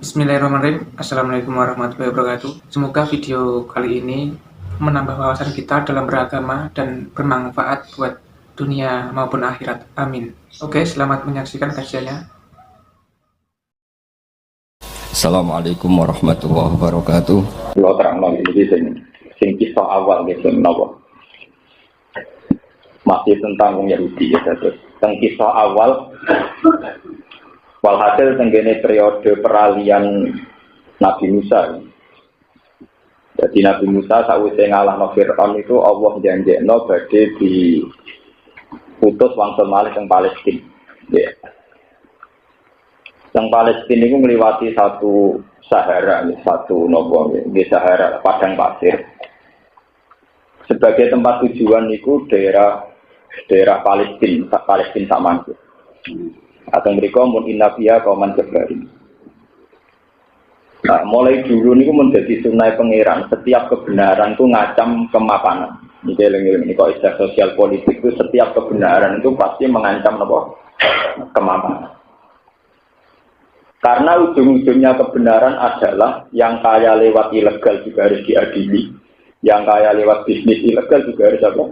Bismillahirrahmanirrahim. Assalamualaikum warahmatullahi wabarakatuh. Semoga video kali ini menambah wawasan kita dalam beragama dan bermanfaat buat dunia maupun akhirat. Amin. Oke, selamat menyaksikan kajiannya. Assalamualaikum warahmatullahi wabarakatuh. Kalau terang lagi sing kisah awal gitu nopo masih tentang Yahudi ya terus tentang kisah awal walhasil tenggene periode peralihan Nabi Musa. Jadi Nabi Musa sakwise ngalahno Fir'aun itu Allah janjekno badhe diutus wangsul malih teng Palestina. Ya. Teng Palestina itu ngliwati satu Sahara, satu nopo di Sahara padang pasir. Sebagai tempat tujuan itu daerah Palestina sama itu. Atau mereka mun inna fiha qauman jabbarin. Nah, mulai dulu niku menjadi sunai pangeran, setiap kebenaran itu ngacam kemapanan. Ini eling-eling kok istilah sosial politik itu setiap kebenaran itu pasti mengancam apa? Kemapanan. Karena ujung-ujungnya kebenaran adalah yang kaya lewat ilegal juga harus diadili, yang kaya lewat bisnis ilegal juga harus apa?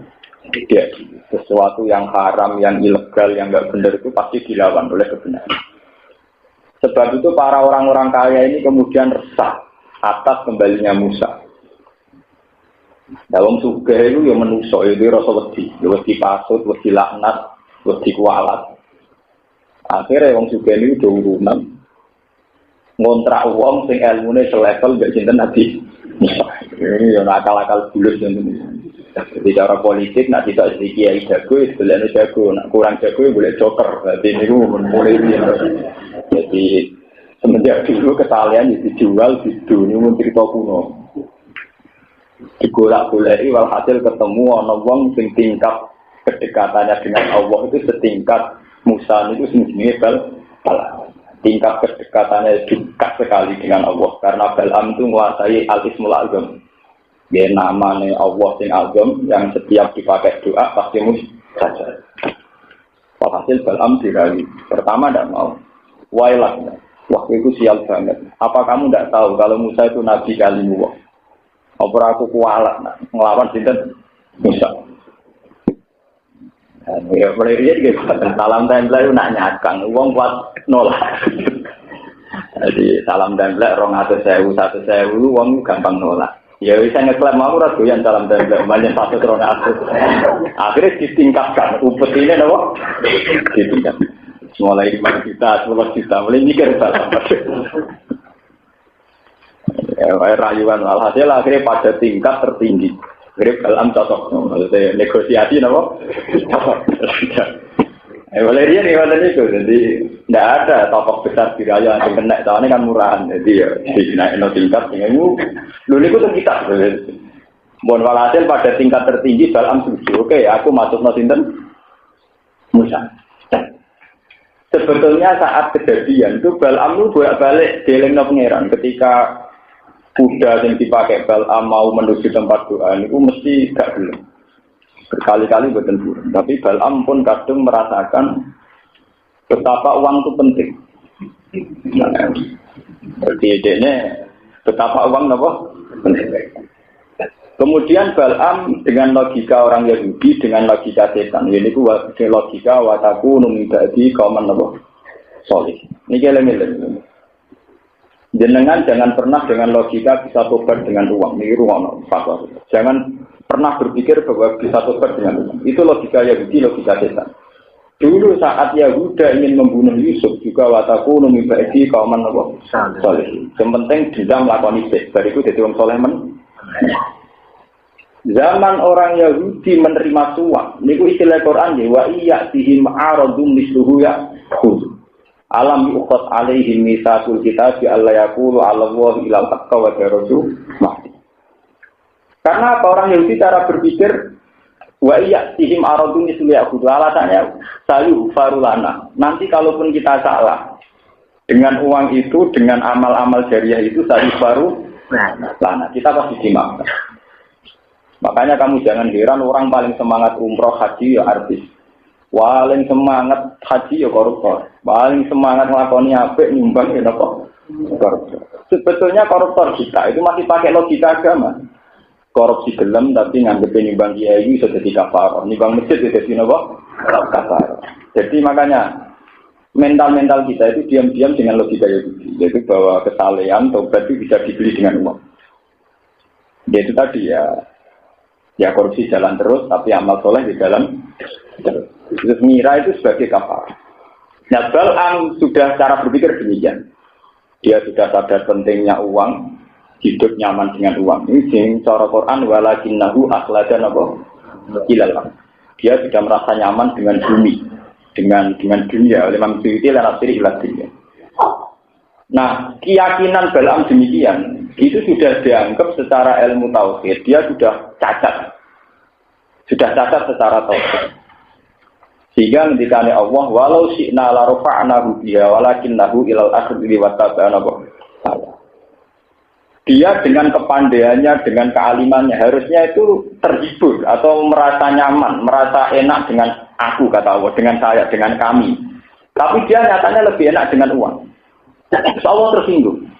Diadili. Sesuatu yang haram, yang ilegal, yang nggak benar itu pasti dilawan oleh kebenaran. Sebab itu para orang-orang kaya ini kemudian resah atas kembalinya Musa. Dalam sugih itu yang menuso itu rasa wedi pasut, wedi laknat, wedi kualat. Akhirnya wong sugih ini udah urunan ngontrak wong sing ilmune selevel mbek sinten Nabi Musa. Ini yo akal-akal bulus ngono. Jadi cara politik nak tidak sedikit kiai jago, sebenarnya jago, nak kurang jago boleh joker. Jadi ini mulai jadi semenjak dulu kesalahan dijual di dunia pun cerita kuno. Digolak-golaki walhasil ketemu ana wong sing tingkat kedekatannya dengan Allah itu setingkat Musa itu sendiri tingkat kedekatannya dekat sekali dengan Allah karena Balaam itu menguasai al-ismul azam. Ya namanya Allah sing azam yang setiap dipakai doa pasti mustajab. Hasil Balaam dirayu. Pertama tidak mau. Wailah. Waktu itu sial banget. Apa kamu tidak tahu kalau Musa itu nabi kalimullah? Apa aku kualat ngelawan sinten Musa? Ya boleh dia gitu. Salam tempel itu nak nyakang. Uang buat nolak. Jadi salam tempel 200.000, 1.000 uang gampang nolak. Ya bisa ngeklaim mau ora doyan salam tempel banyak 100. Akhirnya ditingkatkan. Upet ini apa? Ditingkatkan. Mulai 5 juta, 10 juta, mulai mikir salam. Rayuan alhasil akhirnya pada tingkat tertinggi. Grip Balaam cocok, maksudnya negosiasi apa? Valeria nih mana itu, jadi tidak ada tokoh besar di raya yang kena, soalnya kan murahan, jadi ya naik no tingkat, lu itu tuh kita, bon walhasil pada tingkat tertinggi Balaam setuju, oke, aku masuk no sinten Musa. Sebetulnya saat kejadian itu Balaam lu bolak-balik dieling no pangeran ketika kuda yang dipakai Balaam mau menuju tempat doa itu mesti gak belum berkali-kali buatan burung. Tapi Balaam pun kadang merasakan betapa uang itu penting. Jadi idenya betapa uang apa? Penting. Kemudian Balaam dengan logika orang Yahudi dengan logika setan. Ini logika wataku numidadi kauman apa? Solih. Ini keleng-keleng. Jenengan jangan pernah dengan logika bisa tobat dengan uang. Ini ruang fatwa. Jangan pernah berpikir bahwa bisa tobat dengan uang. Itu logika Yahudi, logika setan. Dulu saat Yahuda ingin membunuh Yusuf juga wataku numibadi kauman Allah soleh. Yang penting dia melakukan ibadah. Bariku jadi orang soleh Zaman orang Yahudi menerima suap. Ini istilah Quran ya. Wa iya sihim aradum misluhu ya khud. Alam yuqat alaihim mitsaqul kitab alla yaqulu 'ala Allahi illa al-haqqa wa rasul mahdi. Karena apa orang Yahudi cara berpikir wa iya sihim aradun isliya khud alasannya sayu farulana. Nanti kalaupun kita salah dengan uang itu dengan amal-amal jariah itu sayu farulana kita pasti dimaafkan. Makanya kamu jangan heran orang paling semangat umroh haji ya artis. Paling semangat haji ya koruptor. Paling semangat nglakoni apik nyumbang ya napa? koruptor. Sebetulnya koruptor kita itu masih pakai logika agama. Korupsi gelem tapi nganggep nimbang kiai itu jadi kafar, nimbang masjid itu jadi apa? Kafar. Jadi makanya mental kita itu diam-diam dengan logika Yahudi, yaitu bahwa kesalehan tobat itu bisa dibeli dengan uang. Yaitu tadi ya korupsi jalan terus, tapi amal soleh di jalan terus. Terus ngira itu sebagai kafar. Nah, Bal'am sudah cara berpikir demikian. Dia sudah sadar pentingnya uang, hidup nyaman dengan uang. Ini sing cara Quran walakinnahu akhladan apa? Ilal. Dia sudah merasa nyaman dengan bumi, dengan dunia. Oleh Imam Suyuti lan asiri ila dunia. Nah, keyakinan Bal'am demikian, itu sudah dianggap secara ilmu tauhid. Dia sudah cacat. Sudah cacat secara tauhid. Sehingga ketika Allah walau syi'na la rafa'nahu biha walakinnahu ilal akhiri wattaba'ana Allah. Dia dengan kepandaiannya, dengan kealimannya harusnya itu terhibur atau merasa nyaman, merasa enak dengan aku kata Allah, dengan saya, dengan kami. Tapi dia nyatanya lebih enak dengan uang. Allah tersinggung.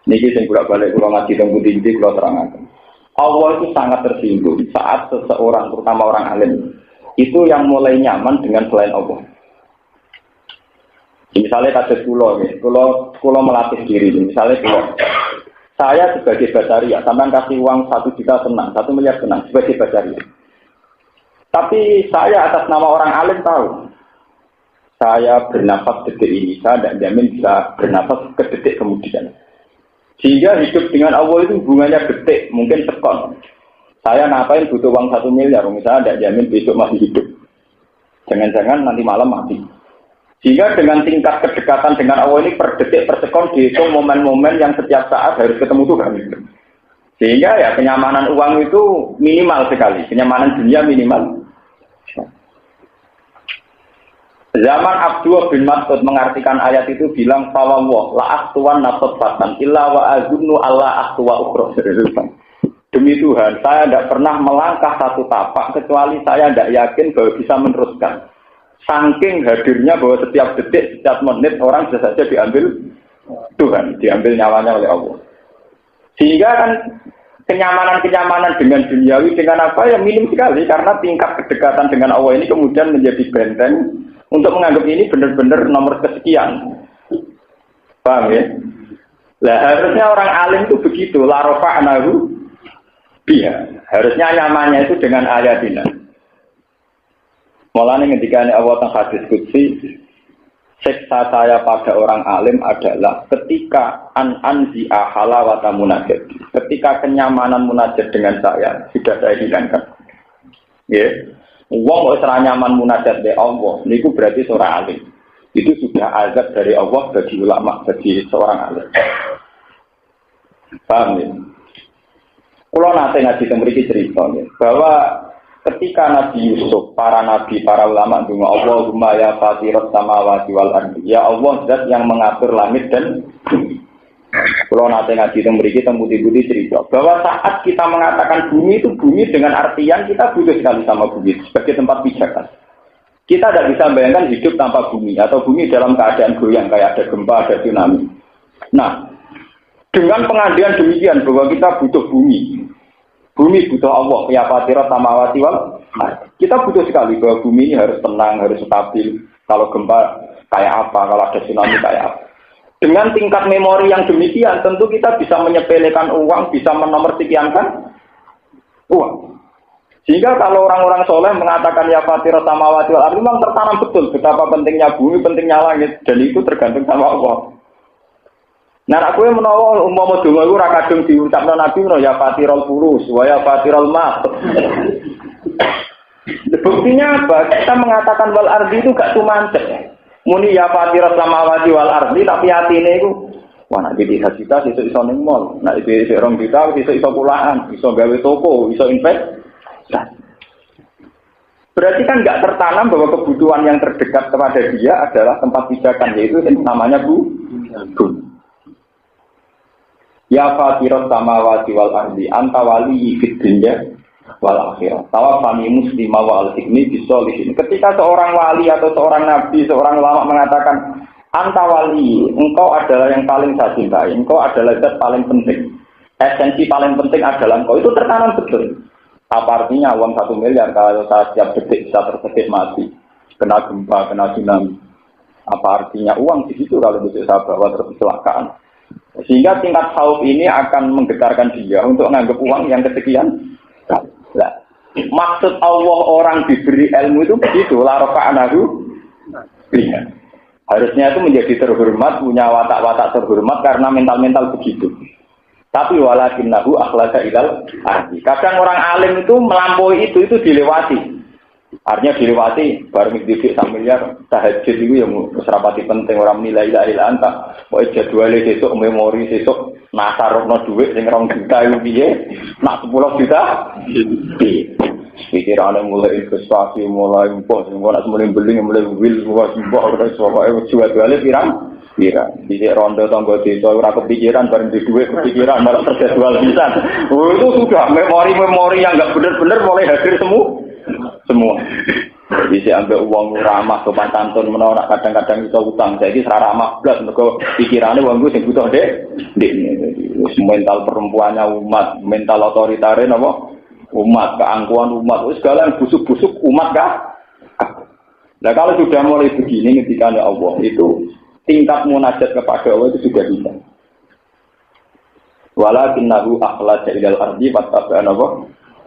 Niki sing bolak-balik kula ngaji teng pundi-pundi kula terangaken. Allah itu sangat tersinggung saat seseorang, terutama orang alim, itu yang mulai nyaman dengan selain Allah. Misalnya kasus kulo melatih diri. Misalnya saya sebagai basaria, sampai kasih uang 1 juta senang, 1 miliar senang sebagai basaria. Tapi saya atas nama orang alim tahu, saya bernafas detik ini, saya tidak jamin bisa bernafas ke detik kemudian. Sehingga hidup dengan Allah itu hubungannya detik, mungkin sekon. Saya ngapain butuh uang 1 miliar, misalnya tidak jamin besok masih hidup. Jangan-jangan nanti malam mati. Sehingga dengan tingkat kedekatan dengan Allah ini per detik, per sekon dihitung momen-momen yang setiap saat harus ketemu Tuhan. Sehingga ya kenyamanan uang itu minimal sekali, kenyamanan dunia minimal. Zaman Abdullah bin Mas'ud mengartikan ayat itu bilang, "Fawwah la aqtuwan nafsatan illa wa azunnu alla aqtuwa ukhra." Demi Tuhan, saya tidak pernah melangkah satu tapak kecuali saya tidak yakin bahwa bisa meneruskan. Saking hadirnya bahwa setiap detik, setiap menit orang bisa saja diambil Tuhan, diambil nyawanya oleh Allah. Sehingga kan kenyamanan dengan duniawi dengan apa ya minim sekali karena tingkat kedekatan dengan Allah ini kemudian menjadi benteng untuk menganggap ini benar-benar nomor kesekian. Paham ya? Lah harusnya orang alim itu begitu, la rafa'nahu biha. Harusnya nyamannya itu dengan ayatina. Mulanya ketika Allah teng hadis qudsi, siksa saya pada orang alim adalah ketika anzi'a halawata munajat. Ketika kenyamanan munajat dengan saya sudah saya hilangkan. Nggih. Wong kok ora nyaman munajat be Allah, niku berarti seorang alim. Itu sudah azab dari Allah bagi ulama, bagi seorang alim. Paham ya? Kalau nanti ngaji mriki cerita bahwa ketika Nabi Yusuf, para nabi, para ulama dungo Allahumma ya fatirat samawati wal ardi, ya Allah zat yang mengatur langit dan bumi. Kalau nanti ngaji mriki temudi-budi cerita bahwa saat kita mengatakan bumi itu bumi dengan artian kita butuh sekali sama bumi sebagai tempat pijakan. Kita tidak bisa bayangkan hidup tanpa bumi atau bumi dalam keadaan goyang kayak ada gempa, ada tsunami. Nah, dengan pengandian demikian bahwa kita butuh bumi. Bumi butuh Allah, ya fatirat samawati wal ardi. Kita butuh sekali bahwa bumi ini harus tenang, harus stabil. Kalau gempa kayak apa, kalau ada tsunami kayak apa. Dengan tingkat memori yang demikian, tentu kita bisa menyepelekan uang, bisa menomorsekiankan uang. Sehingga kalau orang-orang soleh mengatakan ya fatirat samawati wal ardi, memang tertanam betul betapa pentingnya bumi, pentingnya langit, dan itu tergantung sama Allah. Nah, aku yang menawa umpama donga iku ora kadung diucapno Nabi menawa ya fatirul furus wa ya fatirul mat. Buktinya apa? Kita mengatakan wal ardi itu gak tumancet. Muni ya fatirat samawati wal ardi tapi atine iku wah nek iki cita iso ning mall, nek iki 2 juta iso pulaan, iso gawe toko, iso investasi. Berarti kan nggak tertanam bahwa kebutuhan yang terdekat kepada dia adalah tempat pijakan, yaitu namanya bumi. Ya fatirat samawati wal ardi anta wali fid dunya wal akhirah. Tawaffani muslima wa al-hikmi bisolihin. Ketika seorang wali atau seorang nabi, seorang ulama mengatakan Antawali, engkau adalah yang paling saya cintai, engkau adalah zat paling penting. Esensi paling penting adalah engkau, itu tertanam betul. Apa artinya uang 1 miliar kalau saya setiap detik bisa tersedit mati, kena gempa, kena tsunami. Apa artinya uang di situ kalau besok saya bawa terus kecelakaan. Sehingga tingkat khauf ini akan menggetarkan dia untuk menganggap uang yang kesekian. Nah, maksud Allah orang diberi ilmu itu begitu, la rafa'nahu biha. Harusnya itu menjadi terhormat, punya watak-watak terhormat karena mental-mental begitu. Tapi walakinnahu akhlaka ilal ardi. Kadang orang alim itu melampaui itu dilewati. Artinya dilewati, baru mikir 1 miliar, tahajud itu yang serapati penting, orang nilai ilahi anta. Pokoknya jadwalnya besok, memori besok, nasarokno duit, yang orang juta itu biaya, nak 10 juta, pikirannya mulai investasi, mulai impor, semua nak mulai beli, mulai will, semua jual-jualnya pirang. Di ronde tangga desa ora kepikiran bareng di duit kepikiran malah terjadwal pisan. Oh itu sudah memori-memori yang enggak benar-benar mulai hadir semua. Jadi saya ambil uang ramah sopan santun menawa kadang-kadang bisa utang. Jadi secara ramah blas mergo pikirane wong ku sing butuh ndek mental perempuannya umat, mental otoritaris apa? Umat, keangkuhan umat, segala yang busuk-busuk umat kah? Nah kalau sudah mulai begini ketika ada Allah itu tingkat munajat kepada Allah itu sudah bisa. Walakinnahu akhlaqa ilal ardi wattaba'ana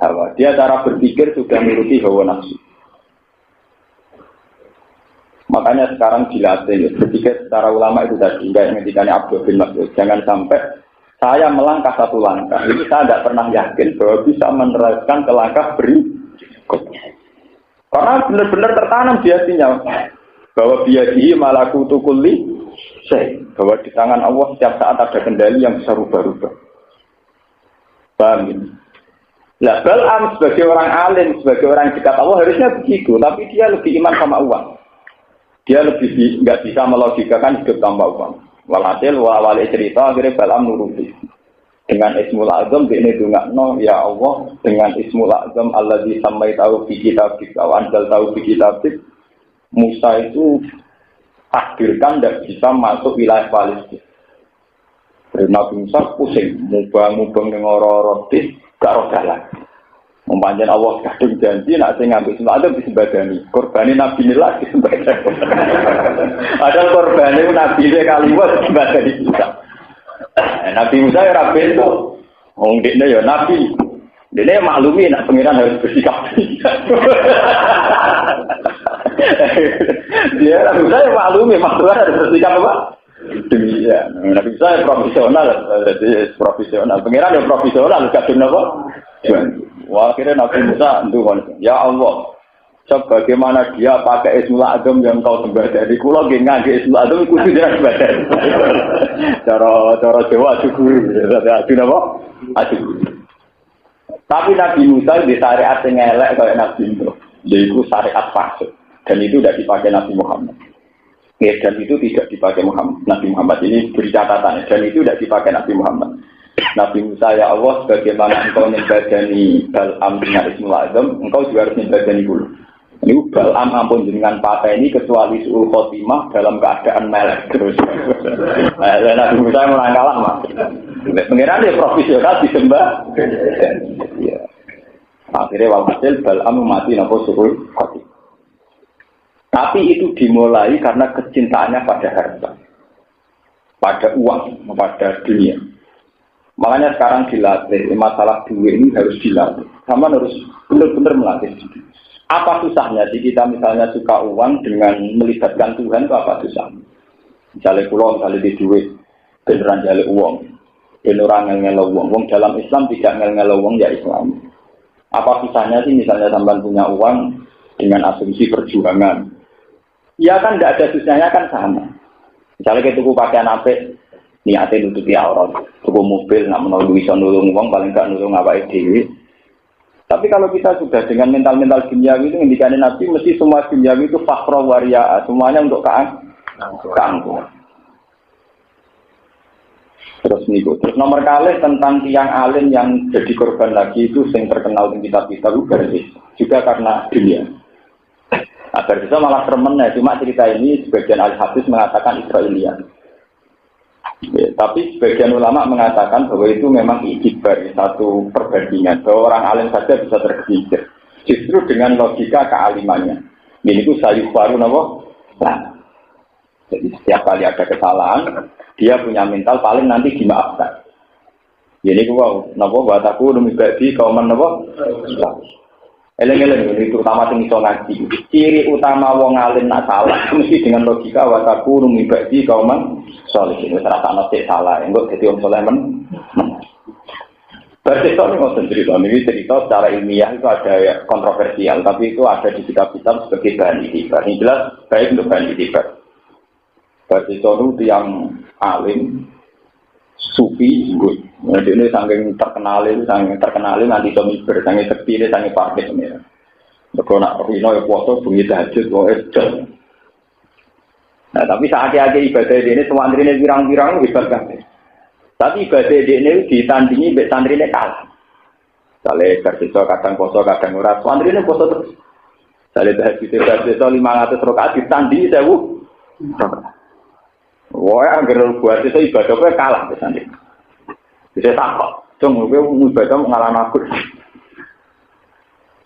hawa. Dia cara berpikir sudah menuruti hawa nafsu. Makanya sekarang dilatih berpikir secara ulama itu tadi enggak ngendikane Abdul bin Mas'ud. Jangan sampai saya melangkah 1 langkah. Ini saya tidak pernah yakin bahwa bisa meneruskan ke langkah berikutnya. Karena benar-benar tertanam di hatinya bahwa biadihi malakutu kulli syai, bahwa di tangan Allah setiap saat ada kendali yang bisa rubah-rubah. Paham ini? Nah, Bal'am sebagai orang alim, sebagai orang dekat Allah harusnya begitu, tapi dia lebih iman sama uang. Dia lebih nggak bisa melogikakan hidup tanpa uang. Walhasil wali cerita akhirnya Bal'am nuruti. Dengan Ismul Azam ini dungakno ya Allah dengan Ismul Azam alladzi sammaitahu fi kitabik wa anzaltahu fi kitabik. Musa itu takdirkan tidak bisa masuk wilayah Palestina. Nabi Musa pusing, mubang-mubang dengan orang-orang gak roh jalan. Mempanjang Allah kadung janji, nak saya ngambil semua ada disembadani. Korbannya Nabi Nila disembadani. Ada korbannya Nabi Nila kaliwat disembadani Musa. Nabi Musa ya Rabi itu. Ngomongnya ya Nabi. Dia maklumi nak pengiran harus bersikap. Dia Nabi Musa ya maklumi harus bersikap apa? Demikian. Nabi Musa ya profesional. Jadi profesional. Pengiran ya profesional. Kadung apa? Wah, akhirnya Nabi Musa ya Allah, sebagaimana dia pakai Ismul Azam yang kau sembah dari kulo ngangge Ismul Azam iku tidak sembah. Cara Jawa syukur, adu napa? Adu. Tapi Nabi Musa di syariat sing elek kaya Nabi Musa, yaitu syariat fasik dan itu tidak dipakai Nabi Muhammad. Ya, dan itu tidak dipakai Nabi Muhammad ini beri catatan dan itu tidak dipakai Nabi Muhammad. Nabi Musa ya Allah sebagaimana engkau nyembadani Bal'am dengan Ismul Azam, engkau juga harus nyembadani dulu. Ini Bal'am ampun dengan patah ini kecuali su'ul khotimah dalam keadaan melek terus. Nabi Musa yang melangkalah mas. Pengiran dia profesional disembah. Ya. Akhirnya walhasil Bal'am mati napa su'ul khotimah. Tapi itu dimulai karena kecintaannya pada harta, pada uang, pada dunia. Makanya sekarang dilatih, masalah duit ini harus dilatih. Sama harus benar-benar melatih. Apa susahnya sih kita misalnya suka uang dengan melibatkan Tuhan itu apa susahnya? Misalnya pulau, misalnya di duit, beneran jale uang. Beneran ngel-ngel uang. Uang dalam Islam tidak ngel-ngel uang ya Islam. Apa susahnya sih misalnya sampai punya uang dengan asumsi perjuangan? Ya kan tidak ada susahnya kan sama. Misalnya kita tuku pakaian apik, niatnya nutupi aurat, tuku mobil, nak menolong bisa nulung uang, paling gak nulung apa ide. Tapi kalau kita sudah dengan mental-mental duniawi itu, ngendikane Nabi, mesti semua duniawi itu fakro waria, semuanya untuk keangkuhan. Terus nomor kali tentang tiang alim yang jadi korban lagi itu, yang terkenal di kitab-kitab juga karena dunia. Nah, Berbisa malah sermennya, cuma cerita ini sebagian ahli hadis mengatakan Israiliyat. Ya, tapi sebagian ulama mengatakan bahwa itu memang iktibar, satu perbandingan bahwa orang alim saja bisa tergelincir. Justru dengan logika kealimannya. Ini itu sayur baru nopo. Nah, jadi setiap kali ada kesalahan, dia punya mental paling nanti dimaafkan. Jadi wow, nopo buat aku demi bagi kauman nopo. Eleng-eleng ini terutama yang iso ngaji. Ciri utama wong alim nak salah mesti dengan logika wataku rumibadi kauman soleh. Ini terasa nasi salah. Enggak jadi orang soleh men. Bercerita ini nggak cerita. Ini cerita secara ilmiah itu ada kontroversial, tapi itu ada di kitab-kitab sebagai bahan itibar. Ini jelas baik untuk bahan itibar. Bercerita itu yang alim, sufi, good. Jadi ini saking terkenal nanti somiber, saking sepi, saking parkir ini. Kalau nak rino ya puasa bunyi tahajud, nah tapi saat-saat ibadah ini semua ini pirang-pirang hebat kan. Tapi ibadah ini ditandingi mbek santrine kalah. Sale bersisa kadang poso kadang ora, santrine poso terus. Sale tahajud 500 rakaat ditandingi 1000. Wah, anggar buat itu ibadah kowe kalah pesane. Bisa takok. Cung kowe ibadah ngalahno aku.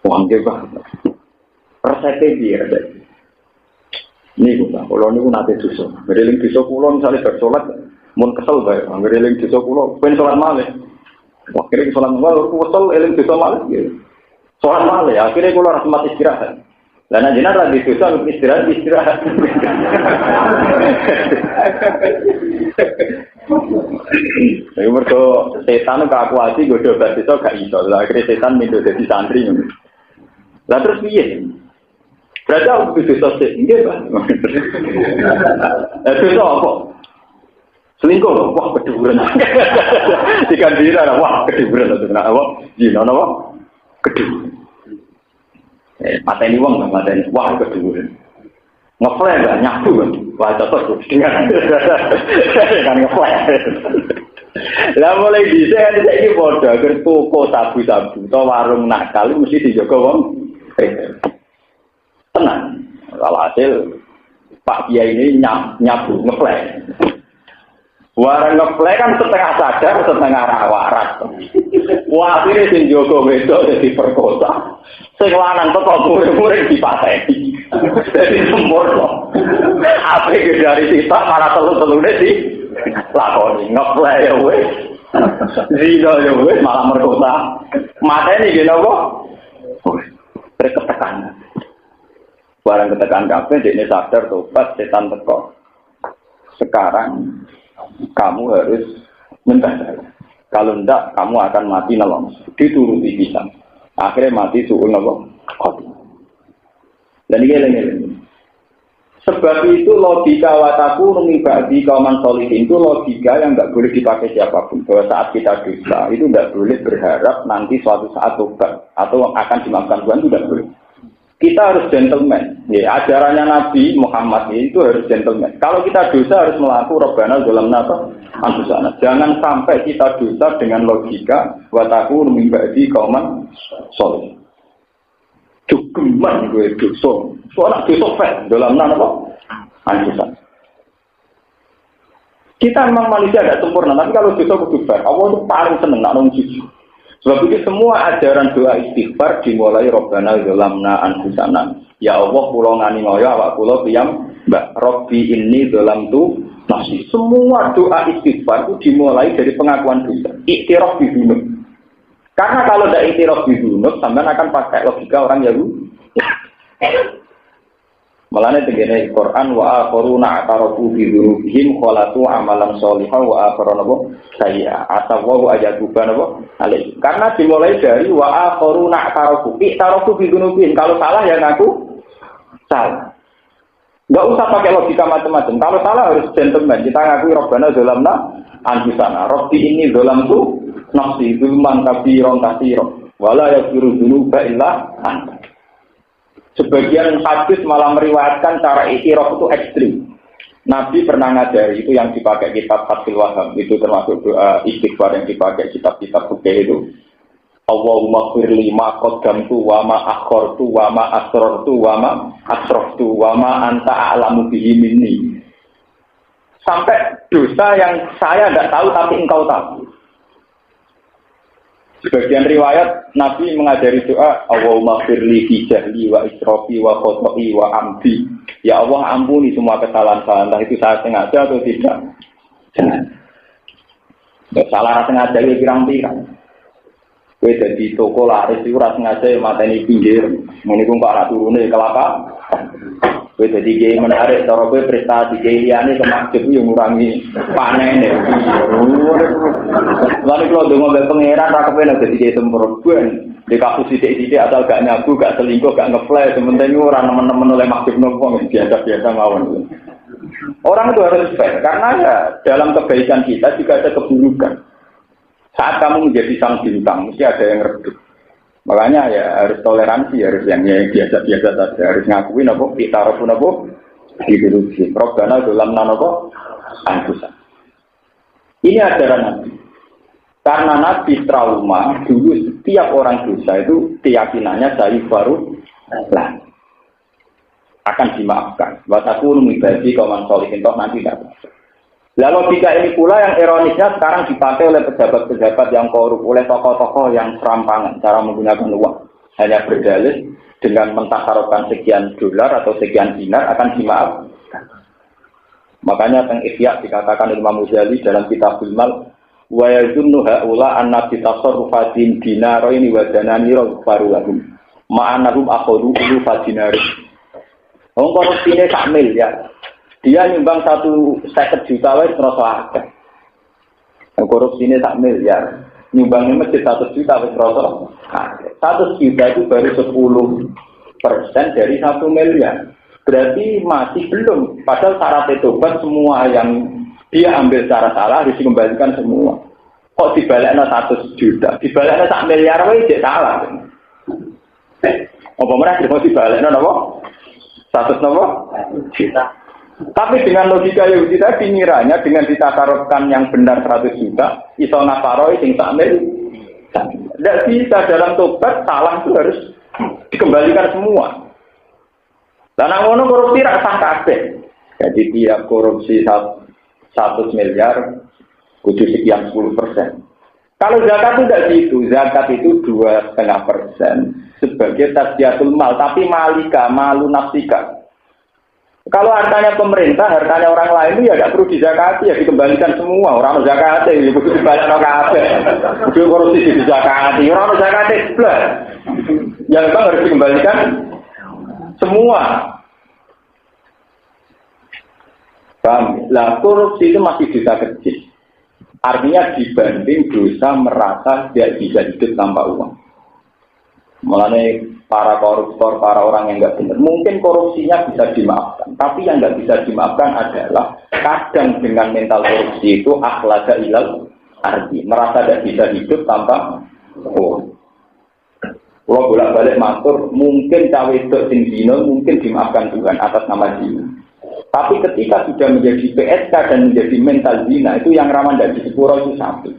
Wong ge banget. Resepnya piye resep? Niku Pak, kula niku nate dosa. Ngeling dosa kula misale bar salat mun kesel bae, ngeling dosa kula ben salat malih. Wah, kira salat malih kok kesel eling dosa malih. Salat malih akhire kula ora sempat istirahat. Lah nek jenengan ra dosa istirahat. Nek mergo setan kakuati godho dosa gak iso. Lah akhire setan mindo dadi santri ngono. Lah terus piye? Berarti aku bisa sih, enggak Pak. Dosa apa? Selingkuh, wah keduren. Dikandira, wah keduren. Apa? Zina, apa? Keduren. Mateni wong, mateni, wah keduren. Ngeflare nggak nyabu kan? Wah cocok dengan kan ngeflare. Lah mulai bisa kan ini bodoh, agar toko sabu-sabu, atau warung nakal mesti dijaga wong. Tenang, kalau hasil Pak Kiai ini nyabu ngeplay. Warang ngeplay kan setengah sadar, setengah waras. Wah, akhirnya sing Joko wedok jadi perkosa. Sing lanang tetap murid-murid dipateni. Jadi sempurna. Apa dari sisa para telur-telurnya sih lakoni ngeplay ya weh. Zina ya weh malah merkosa. Mateni gini apa? Ketekan. Barang ketekan kabeh dekne sadar tobat setan teko. Sekarang kamu harus minta saya. Kalau enggak kamu akan mati nolong. Dituruti bisa. Akhirnya mati suul nolong. Dan ini. Sebab itu logika wataku numibadi kauman solihin itu logika yang enggak boleh dipakai siapapun. Bahwa saat kita dosa itu enggak boleh berharap nanti suatu saat tobat atau akan dimaafkan Tuhan itu enggak boleh. Kita harus gentleman. Ya, ajarannya Nabi Muhammad itu harus gentleman. Kalau kita dosa harus melakukan Rabbana zalamna anfusana. Jangan sampai kita dosa dengan logika wataku min ba'di qauman shalih. Cukuman gue dosa. Soalnya dosa fat zalamna apa? Anfusana. Kita memang manusia tidak sempurna, tapi kalau dosa kudu fair. Allah itu paling seneng nak nang jujur. Sebab itu semua ajaran doa istighfar dimulai Rabbana zalamna anfusana. Ya Allah kula ngani ngoyo awak kula piyam Mbak Robbi inni zalamtu nafsi. Semua doa istighfar itu dimulai dari pengakuan dosa. Iktiraf bidunub. Karena kalau tidak iktiraf bidunub, sampean akan pakai logika orang Yahudi. Malane tengene Quran wa akharuna atarafu bi dzunubihim khalatu amalan sholihan wa akharuna sayya atawa ajatuban apa alai. Karena dimulai dari wa akharuna atarafu bi dzunubihim. Kalau salah ya ngaku salah. Enggak usah pakai logika macam-macam. Kalau salah harus gentleman. Kita ngaku Rabbana zalamna anfusana. Rabbi inni zalamtu nafsi dzulman katsiran katsiran wala yaghfiru dzunuba illa anta. Sebagian hadis malah meriwayatkan cara iktiraf itu ekstrim. Nabi pernah ngajari itu yang dipakai kitab Fathul Wahhab, itu termasuk doa istighfar yang dipakai kitab-kitab fikih itu. Allahumma firli ma qaddamtu wa ma akhartu wa ma asrartu wa ma asraftu wa ma anta a'lamu bihi minni. Sampai dosa yang saya tidak tahu tapi engkau tahu. Sebagian riwayat Nabi mengajari doa Allahumma firli fi jahli wa israfi wa khoto'i wa amdi. Ya Allah ampuni semua kesalahan saya, entah itu saya sengaja atau tidak. Salah sengaja ya pirang-pirang. Kowe dadi toko laris iku ora sengaja mateni pinggir. Ngene ku kok ora turune kelapa. Kowe dadi kiai menarik cara kowe prestasi kiai liyane kemaksud yo ngurangi panene. Lalu kalau dongo mbek pangeran ra kepen dadi kiai sempurna. Di kasus sithik-sithik asal gak nyabu, gak selingkuh, gak ngeplay, sementing ora nemen-nemen oleh maksud nopo biasa-biasa mawon. Orang itu harus fair karena ya dalam kebaikan kita juga ada keburukan. Saat kamu menjadi sang bintang, mesti ada yang redup. Makanya ya harus toleransi, harus yang biasa-biasa saja, harus ngakuin apa kita pun apa dihidupi. Robbana dalam nanopo anfusan. Ini ajaran Nabi. Karena Nabi trauma dulu setiap orang dosa itu keyakinannya dari baru lah akan dimaafkan. Wataku numibadi kauman solihin toh nanti dapat. Lalu logika ini pula yang ironisnya sekarang dipakai oleh pejabat-pejabat yang korup, oleh tokoh-tokoh yang serampangan cara menggunakan uang. Hanya berdalih dengan mentasarufkan sekian dolar atau sekian dinar akan dimaafkan. Makanya teng Ihya dikatakan Imam Ghazali dalam Kitabul Mal wa yazunnu haula anna bi tasarrufatin dinaraini wa dananira farulahum ma'anahum akhadhu fadinari. Wong korupsine sak miliar. Dia nyumbang 150 juta wis terasa akeh. Korupsine sak miliar. Nyumbangnya masjid 100 juta wis terasa akeh. 100 juta itu baru 10% dari 1 miliar. Berarti masih belum. Padahal syarat tobat semua yang dia ambil secara salah harus dikembalikan semua. Kok dibalekno 100 juta? Dibalekno sak miliar wae jek salah. Apa meneh mau dibalekno napa? 100 napa? Juta. Tapi dengan logika Yahudi tadi ngiranya dengan ditakarupkan yang benar 100 juta, iso nafaroi sing sak miliar. Tidak bisa dalam tobat salah itu harus dikembalikan semua. Dan ngono korupsi ra sah kabeh. Jadi tiap korupsi 100 miliar kudu sekian 10%. Kalau zakat itu tidak gitu, zakat itu 2,5% sebagai tasdiatul mal, tapi malika, malu nafsika. Kalau hartanya pemerintah, hartanya orang lain itu ya tidak perlu dizakati, ya dikembalikan semua. Orang zakati, ya kudu dibalikno kabeh. Kudu korupsi dizakati, orang zakati blas. Yang memang harus dikembalikan semua. Paham? Lah korupsi itu masih dosa kecil. Artinya dibanding dosa merasa tidak bisa hidup tanpa uang. Mulanya para koruptor, para orang yang nggak benar, mungkin korupsinya bisa dimaafkan. Tapi yang nggak bisa dimaafkan adalah kadang dengan mental korupsi itu akhlaka ilal arti, merasa tidak bisa hidup tanpa uang. Kalau bolak-balik matur, mungkin cawe itu sing zina mungkin dimaafkan Tuhan atas nama zina. Tapi ketika sudah menjadi PSK dan menjadi mental zina, itu yang rawan dari sepuro itu satu.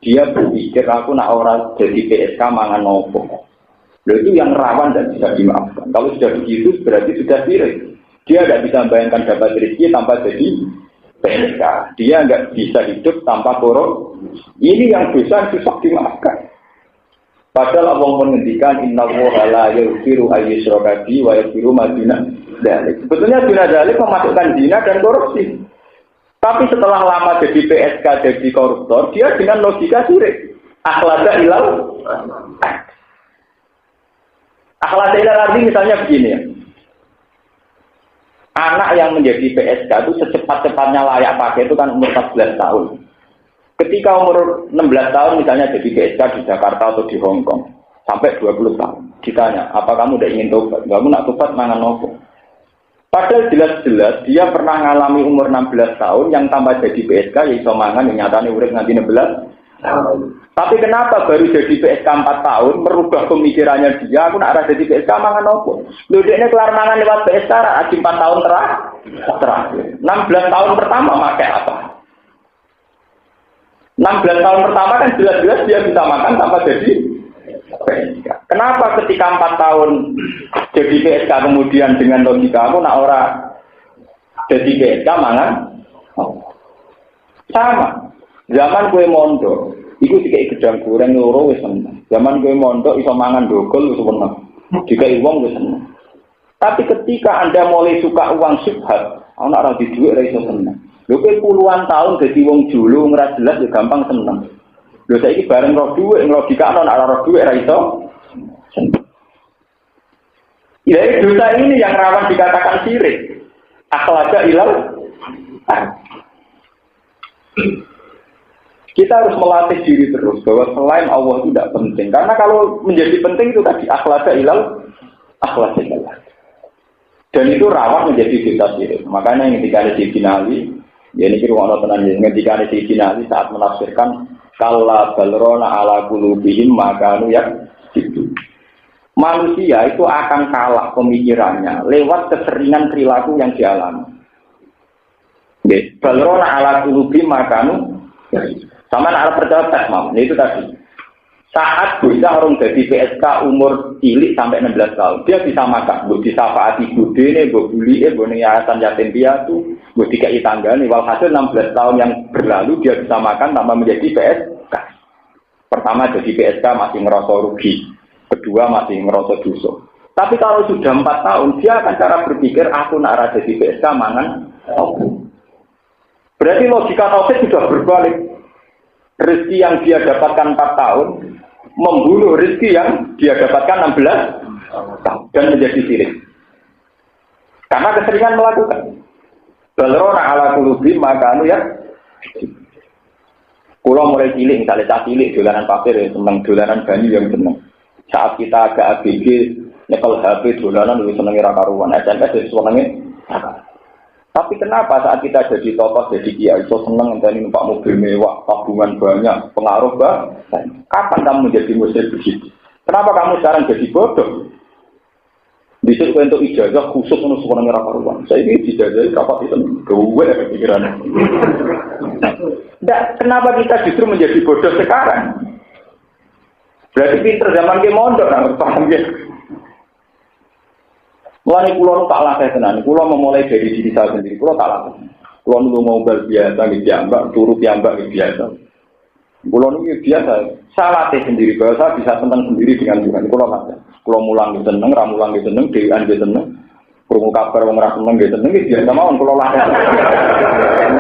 Dia berpikir aku nak orang jadi PSK mangan nopo. Lalu itu yang rawan dan bisa dimaafkan. Kalau sudah begitu berarti sudah sirik. Dia tidak bisa membayangkan dapat rezeki tanpa jadi PSK. Dia nggak bisa hidup tanpa korup. Ini yang dosa susah dimaafkan. Padahal Allah menghentikan innallaha la yaghfiru ayyushraka bihi wa yaghfiru ma duna dzalik. Sebetulnya duna dzalik memasukkan zina dan korupsi. Tapi setelah lama jadi PSK, jadi koruptor, dia dengan logika sirik. Akhlaka ilal. Akhlaka ilal arti misalnya begini ya. Anak yang menjadi PSK itu secepat-cepatnya layak pakai itu kan umur 14 tahun. Ketika umur 16 tahun misalnya jadi PSK di Jakarta atau di Hong Kong sampai 20 tahun ditanya apa kamu udah ingin tobat? Kamu nak tobat mangan nopo? Padahal jelas-jelas dia pernah ngalami umur 16 tahun yang tambah jadi PSK ya iso mangan yang nyatanya urip nganti 16 tahun. Tapi kenapa baru jadi PSK 4 tahun merubah pemikirannya dia aku nak jadi PSK mangan nopo? Lho dekne kelar mangan lewat PSK ra 4 tahun terakhir. 16 tahun pertama pakai apa? 16 tahun pertama kan jelas-jelas dia bisa makan tanpa jadi PSK. Kenapa ketika 4 tahun jadi PSK kemudian dengan logika aku nak ora jadi PSK mangan? Sama. Zaman kue mondok, iku dikai gedang goreng loro wis seneng. Zaman kue mondok iso mangan dogol wis seneng. Dikai wong wis seneng. Tapi ketika Anda mulai suka uang syubhat, ana ora di dhuwit ora iso seneng. Lho kowe puluhan tahun dadi wong julu ora jelas ya gampang seneng. Lho saiki bareng roh dhuwit logika ana roh dhuwit ora iso seneng. Ya dosa ini yang rawan dikatakan syirik. Akhlaka ilal. Kita harus melatih diri terus bahwa selain Allah itu tidak penting. Karena kalau menjadi penting itu tadi akhlaka ilal akhlaka ilal. Dan itu rawan menjadi dosa syirik. Makanya ketika ada Sidinali, ya ini kira orang tenang. Ketika ada Sidinali saat menafsirkan kalla balrona ala qulubihim makanu yak itu. Manusia itu akan kalah pemikirannya lewat keseringan perilaku yang dialami. Balrona ala qulubihim makanu sama anak percaya tes mam, itu tadi. Saat bisa orang jadi PSK umur cilik sampai 16 tahun, dia bisa makan, bisa faati bude nih, buli yayasan yatim piatu, dikai tangga nih. Walhasil 16 tahun yang berlalu dia bisa makan tanpa menjadi PSK. Pertama jadi PSK masih ngerasa rugi, kedua masih ngerasa dosa. Tapi kalau sudah 4 tahun, dia akan cara berpikir aku nak jadi PSK mangan. Berarti logika tauhid sudah berbalik. Rezeki yang dia dapatkan 4 tahun membunuh rezeki yang dia dapatkan 16 tahun dan menjadi sirik. Karena keseringan melakukan. Balrona ala qulubi maka anu ya. Kulo mulai cilik misalnya cah cilik dolanan pasir ya seneng, dolanan banyu yang seneng. Saat kita agak ABG nyekel HP dolanan lebih seneng ra karuan, SMS wis senenge. Tapi kenapa saat kita jadi tokoh, jadi kiai, so seneng ngenteni numpak mobil mewah, tabungan banyak, pengaruh banyak. Kapan kamu menjadi musyrik begitu? Kenapa kamu sekarang jadi bodoh? Bisa untuk ijazah khusus untuk seorang yang karuan. Saya ini ijazah kapan itu gue pikirannya. Nah, kenapa kita justru menjadi bodoh sekarang? Berarti pinter zaman ke mondok, nah, paham ya? Mulai pulau tak lakukan tenan, pulau memulai dari diri saya sendiri, pulau tak lakukan. Pulau nunggu mobil biasa, biamba, turu biamba biasa. Pulau nunggu biasa, saya latih sendiri, bahwa saya bisa tenang sendiri dengan Tuhan. Pulau latih, pulau mulang di seneng, ramulang di seneng, dewan di seneng, kurung kabar orang seneng di seneng, biasa mau pulau latih.